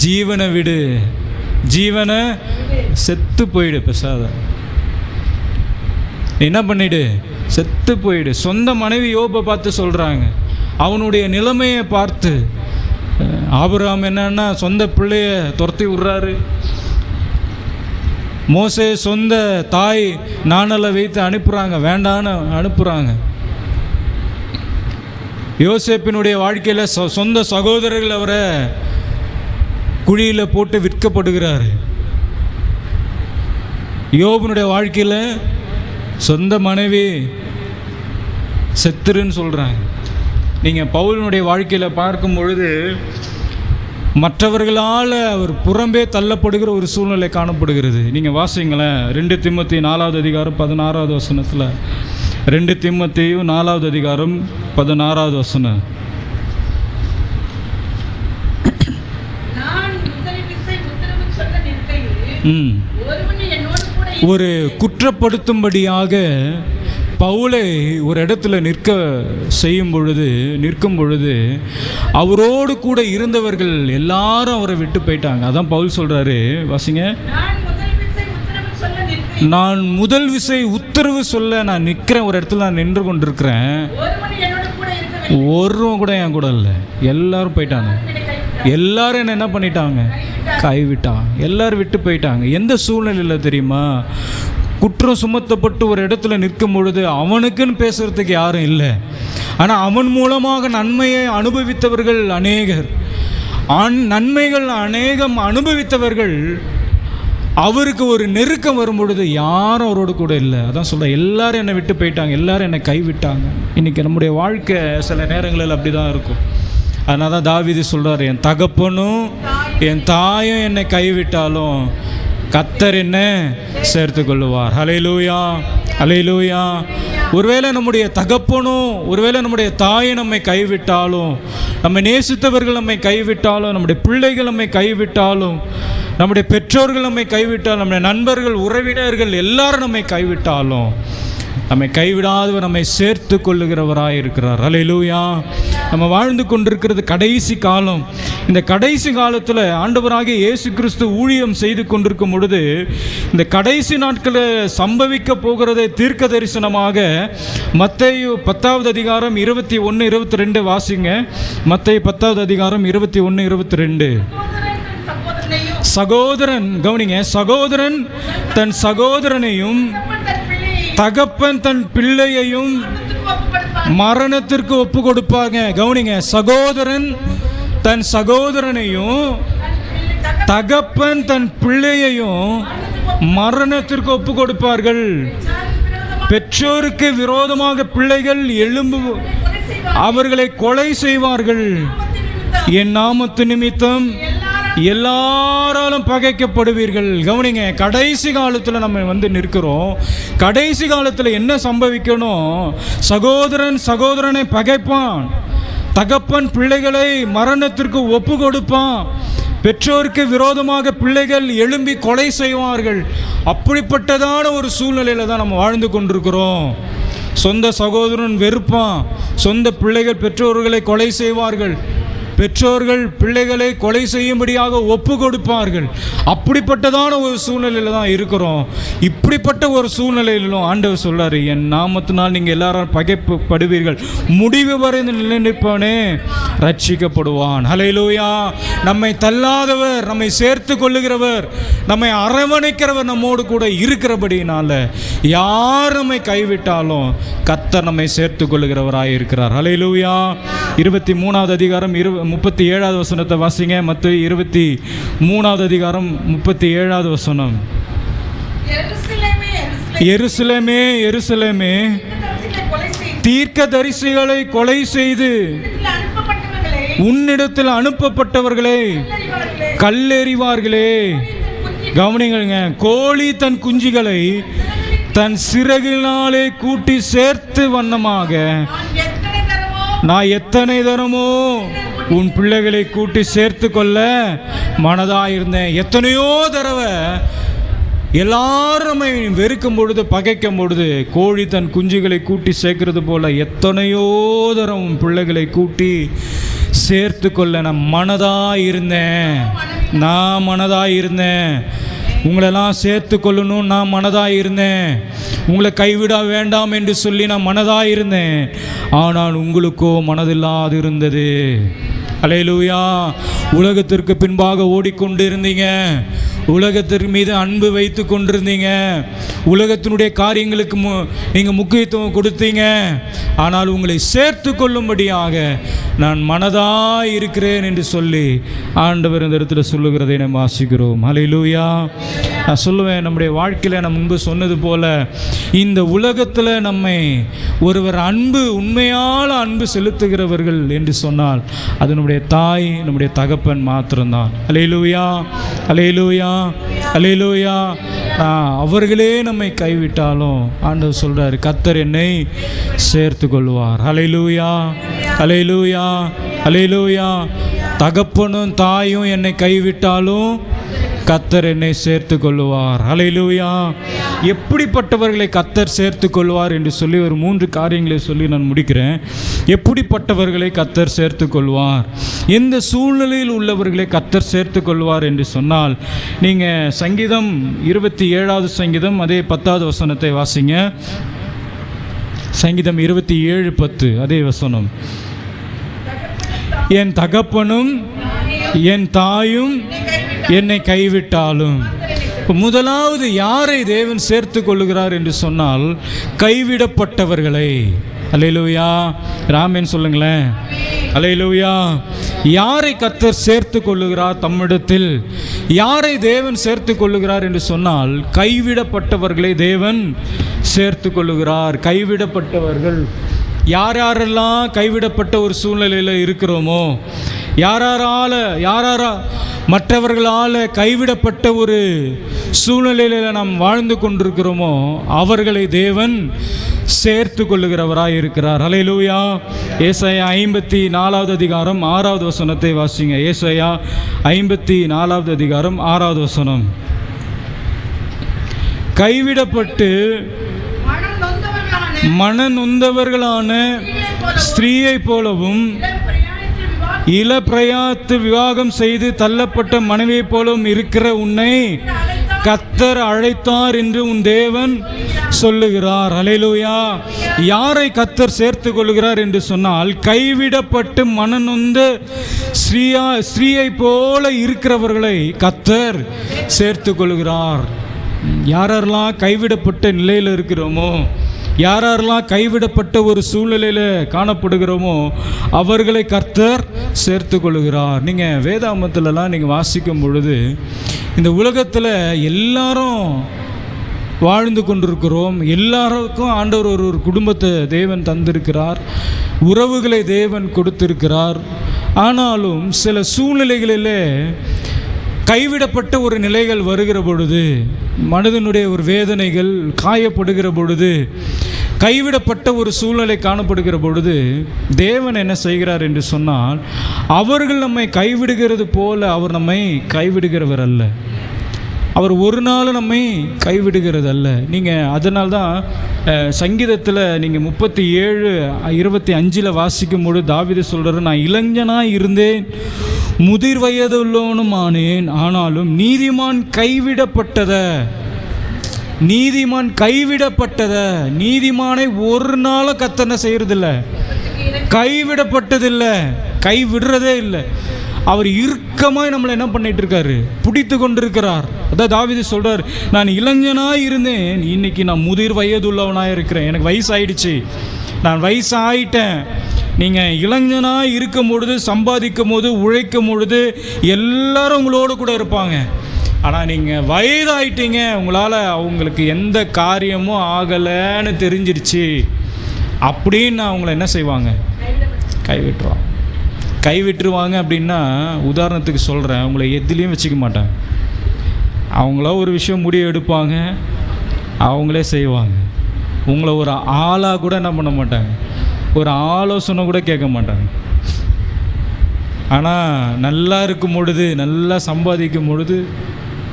ஜீவனை விடு, ஜீவனை செத்து போயிடு, பெசாத என்ன பண்ணிடு, செத்து போயிடு. சொந்த மனைவி யோபை பார்த்து சொல்கிறாங்க. அவனுடைய நிலைமையை பார்த்து ஆபிரகாம் என்னன்னா சொந்த பிள்ளைய துரத்தி விடுறாரு. மோசே சொந்த தாய் நாணலை வைத்து அனுப்புகிறாங்க, வேண்டான்னு அனுப்புகிறாங்க. யோசேப்பினுடைய வாழ்க்கையில் சொந்த சகோதரர்கள் அவரை குழியில் போட்டு விற்கப்படுகிறார். யோபுனுடைய வாழ்க்கையில் சொந்த மனைவி செத்துருன்னு சொல்கிறாங்க. நீங்கள் பவுலினுடைய வாழ்க்கையில் பார்க்கும் பொழுது மற்றவர்களால் அவர் புறம்பே தள்ளப்படுகிற ஒரு சூழ்நிலை காணப்படுகிறது. நீங்கள் வாசிங்களேன், 2 தீமோத்தேயு 4வது அதிகாரம் 16வது வசனத்தில். 2 தீமோத்தேயு 4வது அதிகாரம் 16வது வசனம். ஒரு குற்றப்படுத்தும்படியாக பவுலை ஒரு இடத்துல நிற்கும் பொழுது அவரோடு கூட இருந்தவர்கள் எல்லாரும் அவரை விட்டு போயிட்டாங்க. அதான் பவுல் சொல்றாரு, வாசிங்க. நான் முதல் விசை உத்தரவு சொல்ல நான் நிற்கிறேன், ஒரு இடத்துல நான் நின்று கொண்டிருக்கிறேன், ஒருவன் கூட என் கூட இல்லை, எல்லாரும் போயிட்டாங்க. எல்லாரும் என்ன பண்ணிட்டாங்க? கைவிட்டாங்க. எல்லாரும் விட்டு போயிட்டாங்க. எந்த சூழ்நிலையில் தெரியுமா? குற்றம் சுமத்தப்பட்டு ஒரு இடத்துல நிற்கும் பொழுது அவனுக்குன்னு பேசுறதுக்கு யாரும் இல்லை. ஆனால் அவன் மூலமாக நன்மையை அனுபவித்தவர்கள் அநேகர். நன்மைகள் அநேகம் அனுபவித்தவர்கள் அவருக்கு ஒரு நெருக்கம் வரும் பொழுது யாரும் அவரோடு கூட இல்லை. அதான் சொல்கிறேன், எல்லாரும் என்னை விட்டு போயிட்டாங்க, எல்லாரும் என்னை கைவிட்டாங்க. இன்றைக்கி நம்முடைய வாழ்க்கை சில நேரங்களில் அப்படி தான் இருக்கும். அதனால தான் தாவீது சொல்கிறார், என் தகப்பனும் என் தாயும் என்னை கைவிட்டாலும் கர்த்தர் என்ன சேர்த்து கொள்ளுவார். அல்லேலூயா, அல்லேலூயா. ஒருவேளை நம்முடைய தகப்பனும் ஒருவேளை நம்முடைய தாயை நம்மை கைவிட்டாலும், நம்மை நேசித்தவர்கள் நம்மை கைவிட்டாலும், நம்முடைய பிள்ளைகள் நம்மை கைவிட்டாலும், நம்முடைய பெற்றோர்கள் நம்மை கைவிட்டாலும், நம்முடைய நண்பர்கள் உறவினர்கள் எல்லாரும் நம்மை கைவிட்டாலும், நம்மை கைவிடாதவர் நம்மை சேர்த்து கொள்ளுகிறவராக இருக்கிறார். அல்லேலூயா. நம்ம வாழ்ந்து கொண்டிருக்கிறது கடைசி காலம். இந்த கடைசி காலத்தில் ஆண்டவராகிய இயேசு கிறிஸ்து ஊழியம் செய்து கொண்டிருக்கும் பொழுது இந்த கடைசி நாட்களில் சம்பவிக்க போகிறதை தீர்க்க தரிசனமாக மத்தேயு 10வது அதிகாரம் 21, 22 வாசிங்க. மத்தேயு 10வது அதிகாரம் 21, 22. சகோதரன், கவனிங்க, சகோதரன் தன் சகோதரனையும் தகப்பன் தன் பிள்ளையையும் மரணத்திற்கு ஒப்பு கொடுப்பாங்க. கவனிங்க, சகோதரன் தன் சகோதரனையும் தகப்பன் தன் பிள்ளையையும் மரணத்திற்கு ஒப்பு கொடுப்பார்கள். பெற்றோருக்கு விரோதமாக பிள்ளைகள் எழும்பு அவர்களை கொலை செய்வார்கள். என் நாமத்து நிமித்தம் எல்லாராலும் பகைக்கப்படுவீர்கள். கவனிங்க, கடைசி காலத்தில் நம்ம நிற்கிறோம். கடைசி காலத்தில் என்ன சம்பவிக்கணும்? சகோதரன் சகோதரனை பகைப்பான், தகப்பன் பிள்ளைகளை மரணத்திற்கு ஒப்பு கொடுப்பான், பெற்றோருக்கு விரோதமாக பிள்ளைகள் எழும்பி கொலை செய்வார்கள். அப்படிப்பட்டதான ஒரு சூழ்நிலையில் தான் நம்ம வாழ்ந்து கொண்டிருக்கிறோம். சொந்த சகோதரன் வெறுப்பான், சொந்த பிள்ளைகள் பெற்றோர்களை கொலை செய்வார்கள், பெற்றோர்கள் பிள்ளைகளை கொலை செய்யும்படியாக ஒப்பு கொடுப்பார்கள். அப்படிப்பட்டதான ஒரு சூழ்நிலையில் தான் இருக்கிறோம். இப்படிப்பட்ட ஒரு சூழ்நிலையிலும் ஆண்டவர் சொல்றாரு, என் நாமத்தினால் நீங்கள் எல்லாரும் பகைப்படுவீர்கள், முடிவு வரை நிலைநிற்பவனே ரட்சிக்கப்படுவான். ஹல்லேலூயா. நம்மை தள்ளாதவர், நம்மை சேர்த்து கொள்ளுகிறவர், நம்மை அரவணைக்கிறவர் நம்மோடு கூட இருக்கிறபடினால யார் நம்மை கைவிட்டாலும் கர்த்தர் நம்மை சேர்த்து கொள்ளுகிறவராய் இருக்கிறார். ஹல்லேலூயா. 23வது அதிகாரம் 37வது வசனத்தை வாசிங்க. மத்தேயு 23வது அதிகாரம் 37வது வசனம். எருசலேமே எருசலேமே, தீர்க்கதரிசிகளை கொலை செய்து உன்னிடத்தில் அனுப்பப்பட்டவர்களை கல்லெறிவார்களே. கவனிங்க, கோழி தன் குஞ்சுகளை தன் சிறகினாலே கூட்டி சேர்த்து வண்ணமாக நான் எத்தனை தரமோ உன் பிள்ளைகளை கூட்டி சேர்த்து கொள்ள மனதாயிருந்தேன். எத்தனையோ தடவை எல்லாரும் வெறுக்கும் பொழுது, பகைக்கும் பொழுது, கோழி தன் குஞ்சுகளை கூட்டி சேர்க்கிறது போல எத்தனையோ தரம் உன் பிள்ளைகளை கூட்டி சேர்த்து கொள்ள நான் மனதாயிருந்தேன். நான் மனதாயிருந்தேன். உங்களெல்லாம் சேர்த்து கொள்ளணும் நான் மனதாயிருந்தேன். உங்களை கைவிட வேண்டாம் என்று சொல்லி நான் மனதாயிருந்தேன். ஆனால் உங்களுக்கோ மனதில்லாது இருந்தது. அல்லேலூயா. உலகத்திற்கு பின்பாக ஓடிக்கொண்டு இருந்தீங்க, உலகத்திற்கு மீது அன்பு வைத்து கொண்டிருந்தீங்க, உலகத்தினுடைய காரியங்களுக்கு நீங்கள் முக்கியத்துவம் கொடுத்தீங்க. ஆனால் உங்களை சேர்த்து கொள்ளும்படியாக நான் மனதாய் இருக்கிறேன் என்று சொல்லி ஆண்டவர் இந்த இடத்துல சொல்லுகிறதை நம்ம வாசிக்கிறோம். ஹல்லேலூயா. நான் சொல்லுவேன், நம்முடைய வாழ்க்கையில் நான் முன்பு சொன்னது போல இந்த உலகத்தில் நம்மை ஒருவர் உண்மையான அன்பு செலுத்துகிறவர்கள் என்று சொன்னால் அது நம்முடைய தாய், நம்முடைய தகப்பன் மாத்திரம்தான். அல்லேலூயா, அல்லேலூயா, அல்லேலூயா. அவர்களே நம்மை கைவிட்டாலும் ஆண்டவர் சொல்றாரு, கர்த்தர் என்னை சேர்த்து கொள்வார். அல்லேலூயா, அல்லேலூயா, அல்லேலூயா. தகப்பனும் தாயும் என்னை கைவிட்டாலும் கர்த்தர் என்னை சேர்த்து கொள்வார். அல்லேலூயா. எப்படிப்பட்டவர்களை கர்த்தர் சேர்த்து கொள்வார் என்று சொல்லி ஒரு 3 காரியங்களை சொல்லி நான் முடிக்கிறேன். எப்படிப்பட்டவர்களை கர்த்தர் சேர்த்து கொள்வார், எந்த சூழ்நிலையில் உள்ளவர்களை கர்த்தர் சேர்த்து கொள்வார் என்று சொன்னால், நீங்கள் சங்கீதம் 27வது சங்கீதம் அதே 10வது வசனத்தை வாசிங்க. சங்கீதம் 27:10 அதே வசனம். என் தகப்பனும் என் தாயும் என்னை கைவிட்டாலும். முதலாவது யாரை தேவன் சேர்த்து கொள்ளுகிறார் என்று சொன்னால் கைவிடப்பட்டவர்களை. அல்லேலூயா. ராமேன் சொல்லுங்களேன். அல்லேலூயா. யாரை கர்த்தர் சேர்த்து கொள்ளுகிறார் தம்மிடத்தில், யாரை தேவன் சேர்த்து கொள்ளுகிறார் என்று சொன்னால் கைவிடப்பட்டவர்களை தேவன் சேர்த்து கொள்ளுகிறார். கைவிடப்பட்டவர்கள் யாரெல்லாம் கைவிடப்பட்ட ஒரு சூழ்நிலையில் இருக்கிறோமோ, யாராரா மற்றவர்களால் கைவிடப்பட்ட ஒரு சூழ்நிலையில் நாம் வாழ்ந்து கொண்டிருக்கிறோமோ அவர்களை தேவன் சேர்த்து கொள்ளுகிறவராய் இருக்கிறார். ஹல்லேலூயா. ஏசாயா 54வது அதிகாரம் 6வது வசனத்தை வாசிங்க. ஏசாயா 54வது அதிகாரம் 6வது வசனம். கைவிடப்பட்டு மனநொந்தவர்களான ஸ்திரீயை போலவும் இளப்பிரயாத்து விவாகம் செய்து தள்ளப்பட்ட மனைவியைப் போலும் இருக்கிற உன்னை கர்த்தர் அழைத்தார் என்று உன் தேவன் சொல்லுகிறார். அல்லேலூயா. யாரை கர்த்தர் சேர்த்து கொள்கிறார் என்று சொன்னால், கைவிடப்பட்டு மனநொந்த ஸ்ரீயை போல இருக்கிறவர்களை கர்த்தர் சேர்த்து கொள்கிறார். யாரெல்லாம் கைவிடப்பட்ட நிலையில் இருக்கிறோமோ, யாரெல்லாம் கைவிடப்பட்ட ஒரு சூழ்நிலையில் காணப்படுகிறோமோ அவர்களை கர்த்தர் சேர்த்து கொள்கிறார். நீங்கள் வேதாகமத்திலலாம் நீங்கள் வாசிக்கும் பொழுது, இந்த உலகத்தில் எல்லாரும் வாழ்ந்து கொண்டிருக்கிறோம். எல்லாருக்கும் ஆண்டவர் ஒரு குடும்பத்தை தேவன் தந்திருக்கிறார், உறவுகளை தேவன் கொடுத்திருக்கிறார். ஆனாலும் சில சூழ்நிலைகளிலே கைவிடப்பட்ட ஒரு நிலைகள் வருகிற பொழுது, மனதினுடைய ஒரு வேதனைகள் காயப்படுகிற பொழுது, கைவிடப்பட்ட ஒரு சூழ்நிலை காணப்படுகிற பொழுது தேவன் என்ன செய்கிறார் என்று சொன்னால், அவர்கள் நம்மை கைவிடுகிறது போல அவர் நம்மை கைவிடுகிறவர் அல்ல. அவர் ஒரு நாள் நம்மை கைவிடுகிறது அல்ல. நீங்கள் அதனால்தான் சங்கீதத்தில் நீங்கள் 37:25 வாசிக்கும் பொழுது தாவீது சொல்கிறார், நான் இளைஞனாக இருந்தேன், முதிர் வயதுள்ளவனும் ஆனேன், ஆனாலும் நீதிமான் கைவிடப்பட்டத நீதிமானை ஒரு நாளும் கர்த்தர் செய்யறதில்ல, கைவிடப்பட்டதில்லை, கைவிடுறதே இல்லை. அவர் இறுக்கமாய் நம்மளை என்ன பண்ணிட்டு இருக்காரு, பிடித்து கொண்டிருக்கிறார். அதான் தாவீது சொல்றார், நான் இளைஞனாக இருந்தேன், இன்னைக்கு நான் முதிர் வயதுள்ளவனாக இருக்கிறேன், எனக்கு வயசாயிடுச்சு, நான் வயசாயிட்டேன். நீங்கள் இளைஞனாக இருக்கும் பொழுது, சம்பாதிக்கும் போது, உழைக்கும் பொழுது எல்லாரும் உங்களோட கூட இருப்பாங்க. ஆனால் நீங்கள் வயதாயிட்டீங்க, உங்களால் அவங்களுக்கு எந்த காரியமும் ஆகலைன்னு தெரிஞ்சிருச்சு அப்படின்னு அவங்கள என்ன செய்வாங்க, கைவிட்டுருவாங்க. அப்படின்னா உதாரணத்துக்கு சொல்கிறேன், அவங்கள எதுலேயும் வச்சுக்க மாட்டாங்க. அவங்கள ஒரு விஷயம் முடிவு எடுப்பாங்க, அவங்களே செய்வாங்க. உங்களை ஒரு ஆளாக கூட என்ன பண்ண மாட்டாங்க, ஒரு ஆலோசனை கூட கேட்க மாட்டாங்க. ஆனால் நல்லா இருக்கும் பொழுது, நல்லா சம்பாதிக்கும் பொழுது,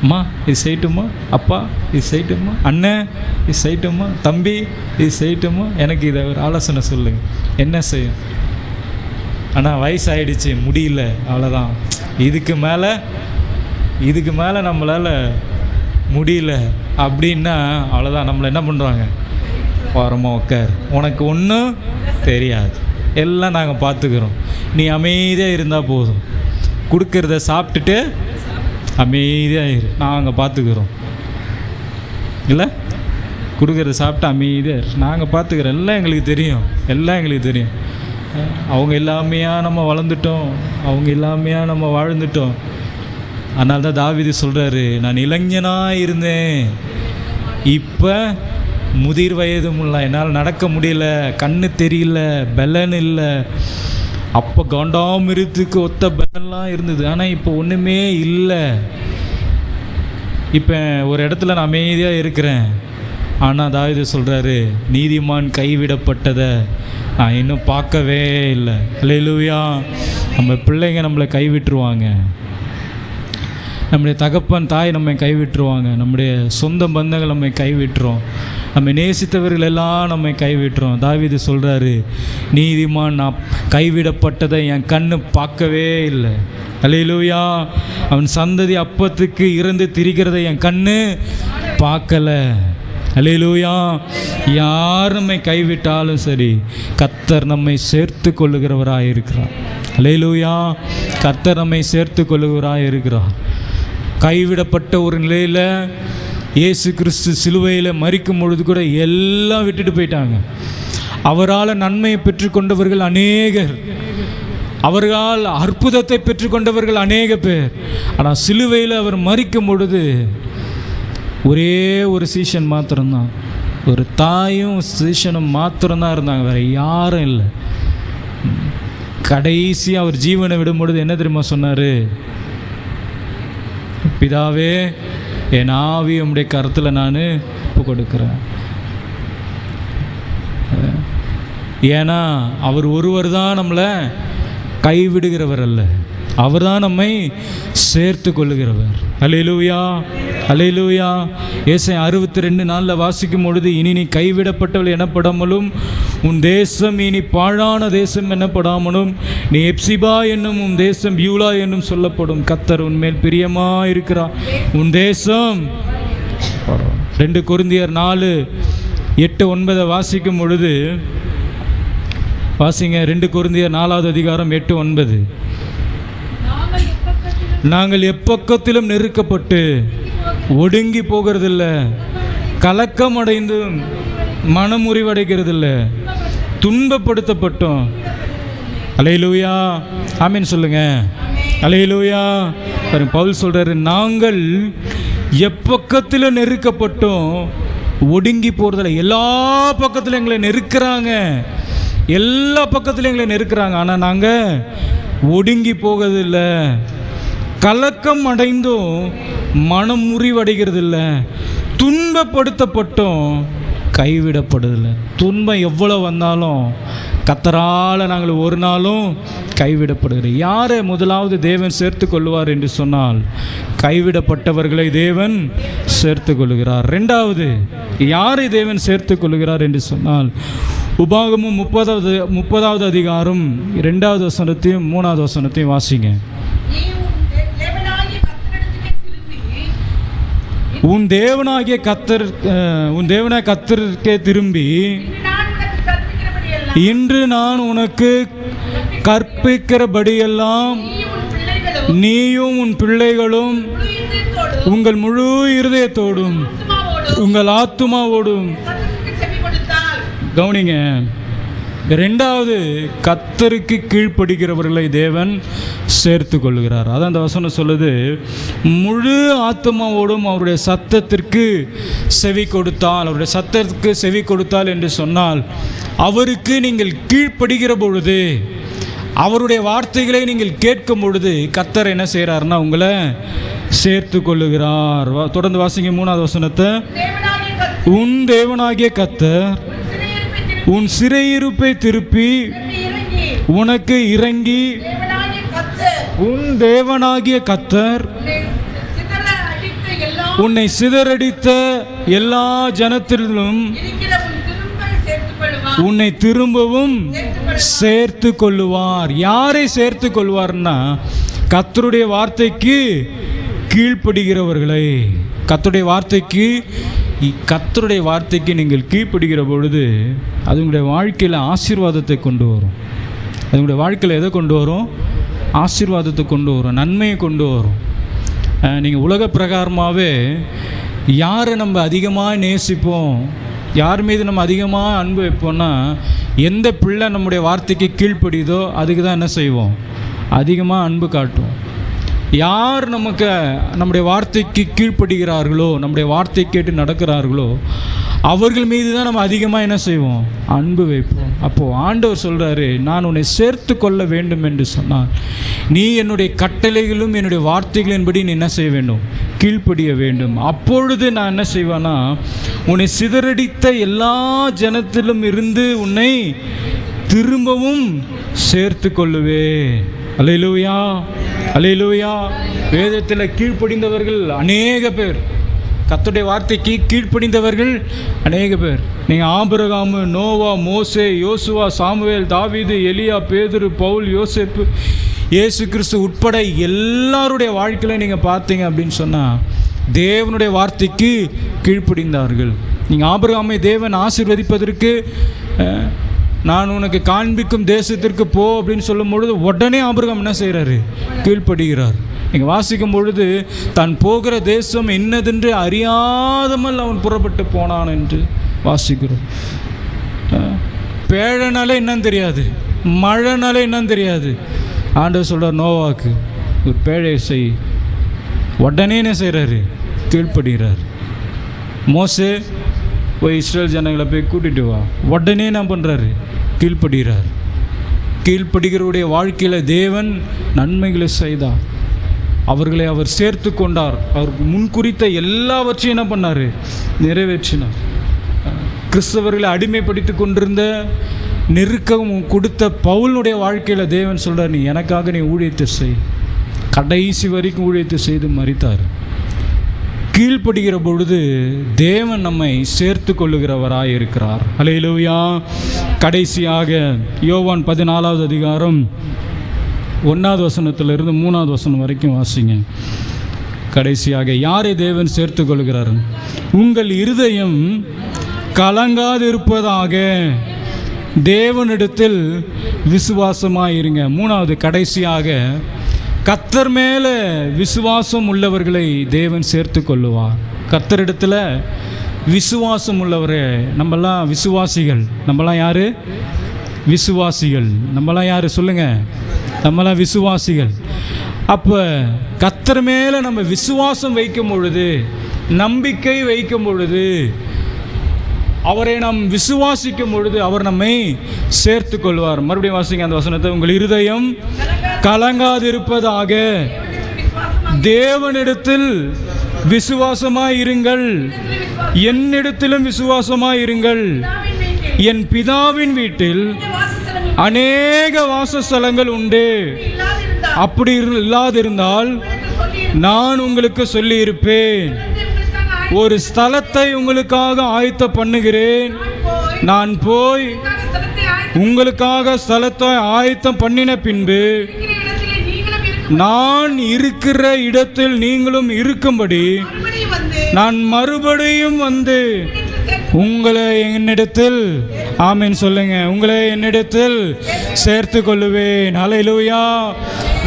அம்மா இது செய்யட்டுமா, அப்பா இது செய்யட்டுமா, அண்ணன் இது செய்யட்டுமா, தம்பி இது செய்யட்டுமா, எனக்கு இதை ஒரு ஆலோசனை சொல்லுங்கள், என்ன செய்யும். ஆனால் வயசாயிடுச்சு, முடியல, அவ்வளோதான், இதுக்கு மேலே நம்மளால் முடியல அப்படின்னா அவ்வளோதான். நம்மளை என்ன பண்ணுறாங்க, ஓரமாக உட்கார், உனக்கு ஒன்றும் தெரியாது, எல்லாம் நாங்கள் பார்த்துக்கிறோம், நீ அமைதியாக இருந்தால் போதும், கொடுக்கறத சாப்பிட்டுட்டு அமைதியாக இரு, நாங்கள் பார்த்துக்கிறோம். இல்லை, கொடுக்கறத சாப்பிட்டு அமைதியாக நாங்கள் பார்த்துக்கிறோம், எல்லாம் எங்களுக்கு தெரியும். அவங்க இல்லாமையா நம்ம வளர்ந்துட்டோம், அவங்க இல்லாமையா நம்ம வாழ்ந்துட்டோம். அதனால தான் தாவீது சொல்கிறாரு, நான் இளைஞனாக இருந்தேன், இப்போ முதிர் வயதும் என்னால் நடக்க முடியல, கண்ணு தெரியல, பலன் இல்லை. அப்போ காண்டாமிருத்துக்கு ஒத்த பலன்லாம் இருந்தது, ஆனால் இப்போ ஒன்றுமே இல்லை. இப்போ ஒரு இடத்துல நான் அமைதியாக இருக்கிறேன். ஆனால் தாவீது சொல்கிறாரு, நீதிமான் கைவிடப்பட்டதை நான் இன்னும் பார்க்கவே இல்லை. அல்லேலூயா. நம்ம பிள்ளைங்க நம்மளை கைவிட்டுருவாங்க, நம்முடைய தகப்பன் தாய் நம்மை கைவிட்டுருவாங்க, நம்முடைய சொந்த பந்தங்கள் நம்மை கைவிட்டுரும், நம்மை நேசித்தவர்கள் எல்லாம் நம்மை கைவிட்டுரும். தாவீது சொல்கிறாரு, நீதிமான் நான் கைவிடப்பட்டதை என் கண்ணு பார்க்கவே இல்லை. அல்லேலூயா. அவன் சந்ததி அப்பத்துக்கு இறந்து திரிகிறதை என் கண்ணு பார்க்கலை. அல்லேலூயா. யார் நம்மை கைவிட்டாலும் சரி, கர்த்தர் நம்மை சேர்த்து கொள்ளுகிறவராக இருக்கிறார். அல்லேலூயா. கர்த்தர் நம்மை சேர்த்து கொள்ளுகிறவராக இருக்கிறார். கைவிடப்பட்ட ஒரு நிலையில் இயேசு கிறிஸ்து சிலுவையில் மரிக்கும் பொழுது கூட எல்லாம் விட்டுட்டு போயிட்டாங்க. அவரால் நன்மையை பெற்றுக்கொண்டவர்கள் அநேகர், அவர்களால் அற்புதத்தை பெற்றுக்கொண்டவர்கள் அநேக பேர். ஆனால் சிலுவையில் அவர் மரிக்கும் பொழுது ஒரே ஒரு சீஷன் மாத்திரம்தான், ஒரு தாயும் சீஷனும் மாத்திரம்தான் இருந்தாங்க, வேறு யாரும் இல்லை. கடைசி அவர் ஜீவனை விடும் பொழுது என்ன தெரியுமா சொன்னார், பிதாவே என் ஆவி உம்முடைய கருத்தில் நான் ஒப்பு கொடுக்குறேன். ஏன்னா அவர் ஒருவர் தான் நம்மளை கைவிடுகிறவர் அல்ல, அவர் தான் நம்மை சேர்த்து கொள்ளுகிறவர். அல்லேலூயா. ஏசாயா 62:4 வாசிக்கும் பொழுது, இனி நீ கைவிடப்பட்டவள் எனப்படாமலும் உன் தேசம் இனி பாழான தேசம் எனப்படாமலும் நீ எப்சிபா என்னும் உன் தேசம் பியூலா என்னும் சொல்லப்படும். கர்த்தர் உன்மேல் பிரியமாக இருக்கிறார். உன் தேசம் 2 கொரிந்தியர் 4:8-9 வாசிக்கும் பொழுது வாசிங்க. 2 கொரிந்தியர் 4வது அதிகாரம் 8-9. நாங்கள் எப்பக்கத்திலும் நெருக்கப்பட்டு ஒடுங்கி போகிறதில்ல, கலக்கம் அடைந்தும் மனமுறிவடைகிறதில்ல, துன்பப்படுத்தப்பட்டோம். அல்லேலூயா, ஆமென் சொல்லுங்க. அல்லேலூயா. பவுல் சொல்றாரு, நாங்கள் எப்பக்கத்திலும் நெருக்கப்பட்டோம் ஒடுங்கி போகிறதில்ல. எல்லா பக்கத்திலும் எங்களை நெருக்கிறாங்க, எல்லா பக்கத்திலும் எங்களை நெருக்கிறாங்க, ஆனால் நாங்கள் ஒடுங்கி போகிறதில்லை, கலக்கம் அடைந்தும் மனம் முறிவடைகிறதில்ல, துன்பப்படுத்தப்பட்டோம் கைவிடப்படுதில்லை. துன்பம் எவ்வளோ வந்தாலும் கர்த்தரால் நாங்கள் ஒரு நாளும் கைவிடப்படுகிறோம். யாரை முதலாவது தேவன் சேர்த்து கொள்வார் என்று சொன்னால் கைவிடப்பட்டவர்களை தேவன் சேர்த்து கொள்கிறார். 2வது யாரை தேவன் சேர்த்து கொள்கிறார் என்று சொன்னால் உபாகமும் 30வது அதிகாரம் 2வது வசனத்தையும் 3வது வசனத்தையும் வாசிங்க. உன் தேவனாகிய கர்த்தருக்கே திரும்பி இன்று நான் உனக்கு கற்பிக்கிறபடியெல்லாம் நீயும் உன் பிள்ளைகளும் உங்கள் முழு இருதயத்தோடும் உங்கள் ஆத்துமாவோடும் கவனிங்க. 2வது கர்த்தருக்கு கீழ்ப்படுகிறவர்களை தேவன் சேர்த்து கொள்கிறார். அதான் அந்த வசனம் சொல்லுது, முழு ஆத்மாவோடும் அவருடைய சத்தத்திற்கு செவி கொடுத்தால், அவருடைய சத்தத்திற்கு செவி கொடுத்தால் என்று சொன்னால் அவருக்கு நீங்கள் கீழ்ப்படுகிற பொழுது, அவருடைய வார்த்தைகளை நீங்கள் கேட்கும் பொழுது கர்த்தர் என்ன செய்கிறார்னா உங்களை சேர்த்து கொள்ளுகிறார். தொடர்ந்து வாசிங்க 3வது வசனத்தை. உன் தேவனாகிய கர்த்தர் உன் சிறையிருப்பை திருப்பி உனக்கு இறங்கி, உன் தேவனாகிய கர்த்தர் உன்னை சிதறடித்த எல்லா ஜனத்திலும் உன்னை திரும்பவும் சேர்த்து கொள்ளுவார். யாரை சேர்த்து கொள்வார்னா கர்த்தருடைய வார்த்தைக்கு கீழ்ப்படுகிறவர்களை. கர்த்தருடைய வார்த்தைக்கு நீங்கள் கீழ்ப்படுகிற பொழுது அது உங்களுடைய வாழ்க்கையில் ஆசீர்வாதத்தை கொண்டு வரும். அது உங்களுடைய வாழ்க்கையில் எதை கொண்டு வரும்? ஆசீர்வாதத்தை கொண்டு வரும், நன்மையை கொண்டு வரும். நீங்கள் உலக பிரகாரமாகவே யாரை நம்ம அதிகமாக நேசிப்போம், யார் மீது நம்ம அதிகமாக அன்பு வைப்போம்னா எந்த பிள்ளை நம்முடைய வார்த்தைக்கு கீழ்ப்படியுதோ அதுக்கு தான் என்ன செய்வோம்? அதிகமாக அன்பு காட்டும். யார் நம்முடைய வார்த்தைக்கு கீழ்ப்படுகிறார்களோ, நம்முடைய வார்த்தை கேட்டு நடக்கிறார்களோ அவர்கள் மீது தான் நம்ம அதிகமாக என்ன செய்வோம்? அன்பு வைப்போம். அப்போது ஆண்டவர் சொல்கிறாரு, நான் உன்னை சேர்த்து கொள்ள வேண்டும் என்று சொன்னார் நீ என்னுடைய கட்டளைகளும் என்னுடைய வார்த்தைகளின்படி நீ என்ன செய்ய வேண்டும்? கீழ்ப்படிய வேண்டும். அப்பொழுது நான் என்ன செய்வேன்னா உன்னை சிதறடித்த எல்லா ஜனத்திலும் இருந்து உன்னை திரும்பவும் சேர்த்து கொள்ளுவேன். அல்லேலூயா, அல்லேலூயா. வேதத்தில் கீழ்ப்படிந்தவர்கள் அநேக பேர், கர்த்தருடைய வார்த்தைக்கு கீழ்ப்படிந்தவர்கள் அநேக பேர். நீங்கள் ஆபிரகாம், நோவா, மோசே, யோசுவா, சாமுவேல், தாவீது, எலியா, பேதுரு, பவுல், யோசேப்பு, இயேசு கிறிஸ்து உட்பட எல்லாருடைய வாழ்க்கையில் நீங்கள் பார்த்தீங்க அப்படின்னு சொன்னால் தேவனுடைய வார்த்தைக்கு கீழ்ப்படிந்தார்கள். நீங்கள் ஆபிரகாமை தேவன் ஆசீர்வதிப்பதற்கு நான் உனக்கு காண்பிக்கும் தேசத்திற்கு போ அப்படின்னு சொல்லும் பொழுது உடனே ஆபிரகாம் என்ன செய்கிறாரு? கீழ்ப்படுகிறார். நீங்கள் வாசிக்கும் பொழுது தான் போகிற தேசம் என்னதென்று அறியாதமல் அவன் புறப்பட்டு போனான் என்று வாசிக்கிறோம். பேழனாலே என்னன்னு தெரியாது, மழைனாலே என்னன்னு தெரியாது. ஆண்டவர் சொல்கிறார் நோவாக்கு, ஒரு பேழை செய். உடனே என்ன செய்கிறாரு? கீழ்ப்படுகிறார். மோசே போய் இஸ்ரேல் ஜனங்களை போய் கூட்டிகிட்டு வா, உடனே என்ன பண்ணுறாரு? கீழ்ப்படுகிறார். கீழ்ப்படுகிறவருடைய வாழ்க்கையில் தேவன் நன்மைகளை செய்தார். அவர்களை அவர் சேர்த்து கொண்டார். அவருக்கு முன்குறித்த எல்லாவற்றையும் என்ன பண்ணார்? நிறைவேற்றினார். கிறிஸ்தவர்களை அடிமைப்படுத்தி கொண்டிருந்த நெருக்கம் கொடுத்த பவுலுடைய வாழ்க்கையில் தேவன் சொல்கிறார், நீ எனக்காக நீ ஊழியத்தை செய். கடைசி வரைக்கும் ஊழியத்தை செய்து மரித்தார். கீழ்ப்படுகிற பொழுது தேவன் நம்மை சேர்த்து கொள்ளுகிறவராய் இருக்கிறார். அல்லேலூயா. கடைசியாக யோவான் 14வது அதிகாரம் 1வது வசனத்திலிருந்து 3வது வசனம் வரைக்கும் வாசிங்க. கடைசியாக யாரை தேவன் சேர்த்து கொள்கிறார்? உங்கள் இருதயம் கலங்காதிருப்பதாக தேவனிடத்தில் விசுவாசமாயிருங்க. 3வது கடைசியாக கர்த்தர் மேலே விசுவாசம் உள்ளவர்களை தேவன் சேர்த்து கொள்ளுவார். கர்த்தரிடத்தில் விசுவாசம் உள்ளவரே. நம்மெல்லாம் விசுவாசிகள். நம்மலாம் யார்? விசுவாசிகள். நம்மலாம் யார் சொல்லுங்கள்? நம்மளாம் விசுவாசிகள். அப்போ கர்த்தர் மேலே நம்ம விசுவாசம் வைக்கும் பொழுது, நம்பிக்கை வைக்கும் பொழுது, அவரை நாம் விசுவாசிக்கும் பொழுது அவர் நம்மை சேர்த்து கொள்வார். மறுபடியும் வாசிங்க அந்த வசனத்தை. உங்கள் இருதயம் கலங்காதிருப்பதாக தேவனிடத்தில் விசுவாசமாயிருங்கள், என்னிடத்திலும் விசுவாசமாயிருங்கள். என் பிதாவின் வீட்டில் அநேக வாசஸ்தலங்கள் உண்டு. அப்படி இல்லாதிருந்தால் நான் உங்களுக்கு சொல்லியிருப்பேன். ஒரு ஸ்தலத்தை உங்களுக்காக ஆயத்த பண்ணுகிறேன். நான் போய் உங்களுக்காக ஸ்தலத்தை ஆயத்தம் பண்ணின பின்பு நான் இருக்கிற இடத்தில் நீங்களும் இருக்கும்படி நான் மறுபடியும் வந்து உங்களை என்னிடத்தில், ஆமீன் சொல்லுங்க, உங்களை என்னிடத்தில் சேர்த்து கொள்ளுவேன். அல்லேலூயா.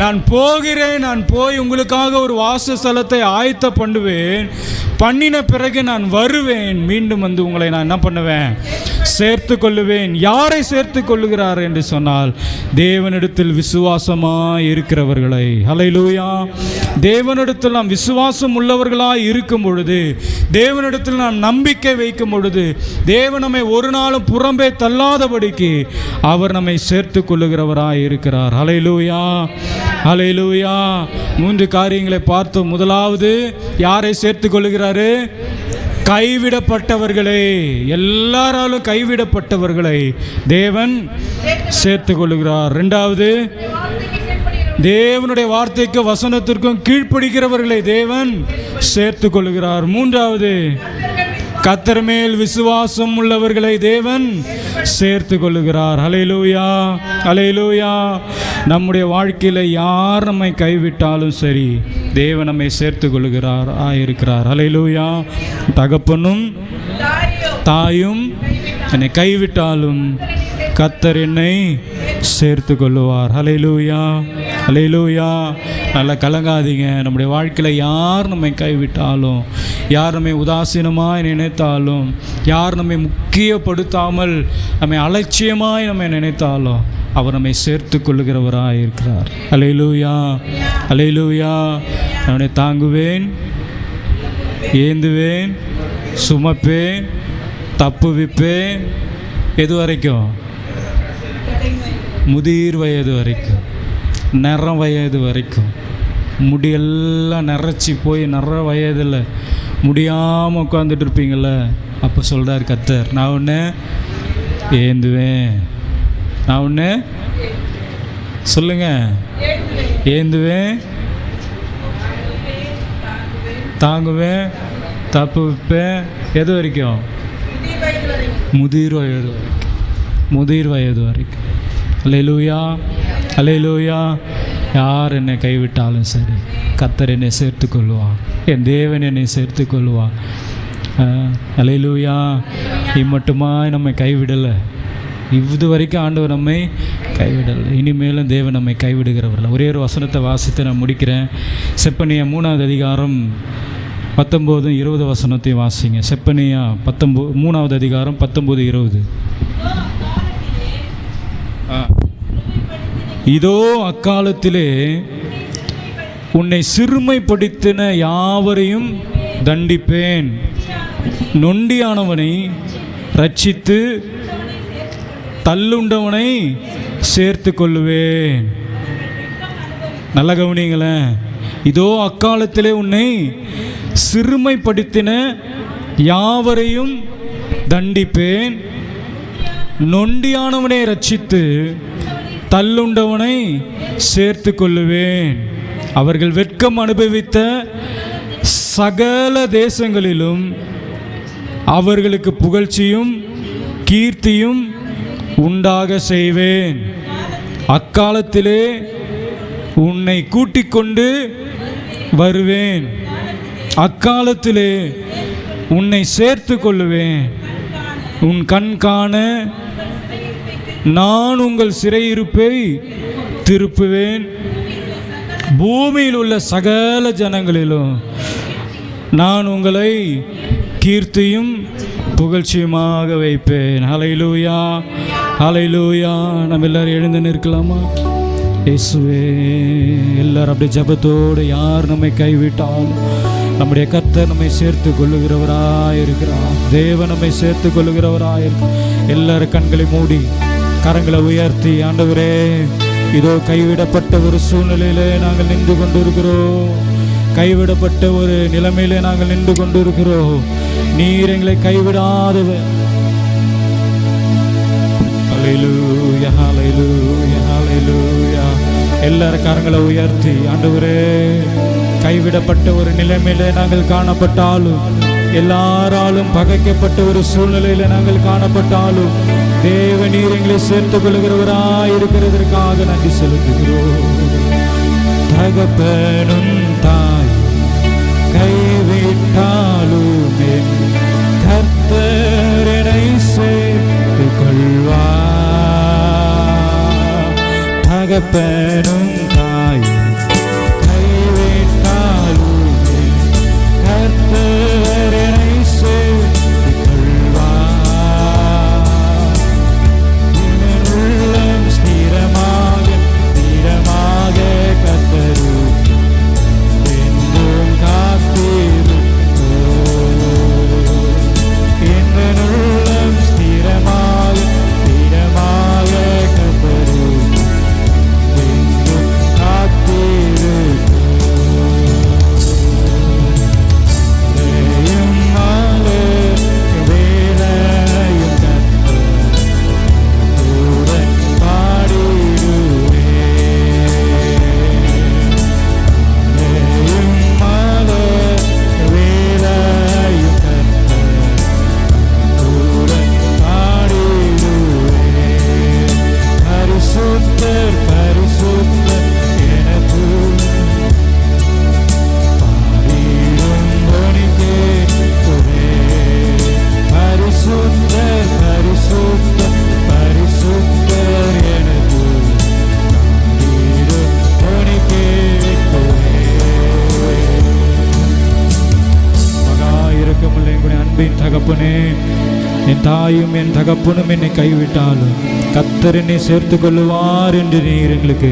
நான் போகிறேன். நான் போய் உங்களுக்காக ஒரு வாசஸ்தலத்தை ஆயத்த பண்ணுவேன். பண்ணின பிறகு நான் வருவேன். மீண்டும் வந்து உங்களை நான் என்ன பண்ணுவேன்? சேர்த்து கொள்ளுவேன். யாரை சேர்த்து கொள்ளுகிறார் என்று சொன்னால் தேவனிடத்தில் விசுவாசமாய் இருக்கிறவர்களை. அல்லேலூயா. தேவனிடத்தில் நாம் விசுவாசம் உள்ளவர்களாய் இருக்கும் பொழுது, தேவனிடத்தில் நாம் நம்பிக்கை வைக்கும் பொழுது, தேவன் நம்மை ஒரு நாளும் புறம்பே தள்ளாதபடிக்கு அவர் நம்மை சேர்த்து கொள்ளுகிறவராய் இருக்கிறார். அல்லேலூயா. அல்லேலூயா. 3 காரியங்களை பார்த்தோம். முதலாவது, யாரை சேர்த்து கொள்ளுகிறாரு? கைவிடப்பட்டவர்களை. எல்லாராலும் கைவிடப்பட்டவர்களை தேவன் சேர்த்து கொள்ளுகிறார். 2வது, தேவனுடைய வார்த்தைக்கு வசனத்திற்கும் கீழ்ப்படுகிறவர்களை தேவன் சேர்த்து கொள்ளுகிறார். 3வது, கர்த்தர் மேல் விசுவாசம் உள்ளவர்களை தேவன் சேர்த்து கொள்ளுகிறார். அல்லேலூயா. அல்லேலூயா. நம்முடைய வாழ்க்கையில் யார் நம்மை கைவிட்டாலும் சரி, தேவன் நம்மை சேர்த்து கொள்ளுகிறார் ஆயிருக்கிறார். அல்லேலூயா. தகப்பனும் தாயும் என்னை கைவிட்டாலும் கர்த்தர் என்னை சேர்த்து கொள்ளுவார். அல்லேலூயா. அல்லேலூயா. நல்லா கலங்காதீங்க. நம்முடைய வாழ்க்கையில் யார் நம்மை கைவிட்டாலும், யார் நம்மை உதாசீனமாய் நினைத்தாலும், யார் நம்மை முக்கியப்படுத்தாமல் நம்மை அலட்சியமாய் நம்மை நினைத்தாலும் அவர் நம்மை சேர்த்து கொள்ளுகிறவராக இருக்கிறார். அல்லேலூயா. அல்லேலூயா. அவனை தாங்குவேன், ஏந்துவேன், சுமப்பேன், தப்புவிப்பேன். எது வரைக்கும்? முதிர் வயது வரைக்கும், நிறம் வயது வரைக்கும். முடியெல்லாம் நிறச்சி போய் நிற வயதில் முடியாமல் உட்காந்துட்டு இருப்பீங்கள, அப்போ சொல்கிறார் கர்த்தர், நான் உன்னை ஏந்துவேன். நான் உன்னை சொல்லுங்க, ஏந்துவேன், தாங்குவேன், தப்பு வைப்பேன். எது வரைக்கும்? முதிர் வயது வரைக்கும். முதிர் வயது வரைக்கும். அல்லேலூயா. அல்லேலூயா. யார் என்னை கைவிட்டாலும் சரி, கர்த்தர் என்னை சேர்த்து கொள்ளுவார். என் தேவன் என்னை சேர்த்து கொள்ளுவார். அல்லேலூயா. இம்மட்டுமாய் நம்மை கைவிடலை. இது வரைக்கும் ஆண்டவர் நம்மை கைவிடலை. இனிமேலும் தேவன் நம்மை கைவிடுகிறவர்கள். ஒரே ஒரு வசனத்தை வாசித்து நான் முடிக்கிறேன். செப்பனியா 3வது அதிகாரம் 19, 20 வசனத்தையும் வாசிங்க. செப்பனியா 3வது அதிகாரம் 19, 20. இதோ அக்காலத்திலே உன்னை சிறுமைப்படுத்தின யாவரையும் தண்டிப்பேன். நொண்டியானவனை ரட்சித்து தள்ளுண்டவனை சேர்த்து கொள்ளுவேன். நல்ல கவனிங்களேன். இதோ அக்காலத்திலே உன்னை சிறுமைப்படுத்தின யாவரையும் தண்டிப்பேன். நொண்டியானவனை ரட்சித்து தள்ளுண்டவனை சேர்த்து கொள்ளுவேன். அவர்கள் வெட்கம் அனுபவித்த சகல தேசங்களிலும் அவர்களுக்கு புகழ்ச்சியும் கீர்த்தியும் உண்டாக செய்வேன். அக்காலத்திலே உன்னை கூட்டிக் கொண்டு வருவேன், அக்காலத்திலே உன்னை சேர்த்து கொள்ளுவேன். உன் கண் காண நான் உங்கள் சிறையிருப்பை திருப்புவேன். பூமியில் உள்ள சகல ஜனங்களிலும் நான் உங்களை கீர்த்தியும் புகழ்ச்சியுமாக வைப்பேன். ஹல்லேலூயா, ஹல்லேலூயா. நம்ம எல்லாரும் எழுந்து நிற்கலாமா? இயேசுவே, எல்லாரும் அப்படியே ஜெபத்தோடு, யார் நம்மை கைவிட்டாலும் நம்முடைய கர்த்தர் நம்மை சேர்த்து கொள்ளுகிறவராய் இருக்கிறார். தேவன் நம்மை சேர்த்து கொள்ளுகிறவராய் இருக்கிறார். எல்லாரும் கண்களை மூடி கரங்களை உயர்த்தி, ஆண்டவரே, இதோ கைவிடப்பட்ட ஒரு சூழ்நிலையிலே நாங்கள் நின்று கொண்டிருக்கிறோம், கைவிடப்பட்ட ஒரு நிலைமையிலே நாங்கள் நின்று கொண்டிருக்கிறோம். நீர் எங்களை கைவிடாதவர். ஹல்லேலூயா, ஹல்லேலூயா, ஹல்லேலூயா. எல்லாரும் கரங்களை உயர்த்தி, ஆண்டவரே, கைவிடப்பட்ட ஒரு நிலைமையிலே நாங்கள் காணப்பட்டாலும், எல்லாராலும் பகைக்கப்பட்ட ஒரு சூழ்நிலையில நாங்கள் காணப்பட்டாலும், தேவ நீர் எங்களை சேர்த்துக் கொள்கிறவராய் இருக்கிறதற்காக நன்றி செலுத்துகிறோம். தகப்பனும் தாய் கைவிட்டாலும் கர்த்தர் என்னை சேர்த்துக் கொள்வார். தகப்பனும் தாய் கைவிட்டாலும் கர்த்தர் என்னை சேர்த்துக் கொள்வார். என் உள்ளம் ஸ்திரமாக ஸ்திரமாக கர்த்தரும் என்றும் காத்திருப்போம். என் உள்ளம் ஸ்திரமாக ஸ்திரமாக கர்த்தரும் என்றும் காத்திருப்போம். தகப்பனே, என் தாயும் என் தகப்பனும் என்னை கைவிட்டாலும் கர்த்தர் என்னை சேர்த்து கொள்ளுவார் என்று நீர் எங்களுக்கு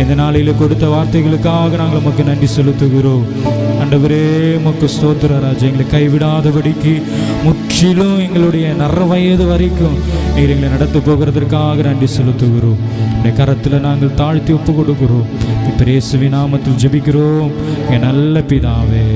இந்த நாளில் கொடுத்த வார்த்தைகளுக்காக நாங்கள் உமக்கு நன்றி செலுத்துகிறோம். ஆண்டவரே, உமக்கு ஸ்தோத்திர ராஜா. எங்களை கைவிடாதபடிக்கு முற்றிலும் எங்களுடைய வயது வரைக்கும் நீர் எங்களை நடத்த போகிறதற்காக நன்றி செலுத்துகிறோம். இந்த கரத்தில் நாங்கள் தாழ்த்தி ஒப்பு கொடுக்கிறோம். இப்போ இயேசுவின் நாமத்தில் ஜெபிக்கிறோம், என் நல்ல பிதாவே,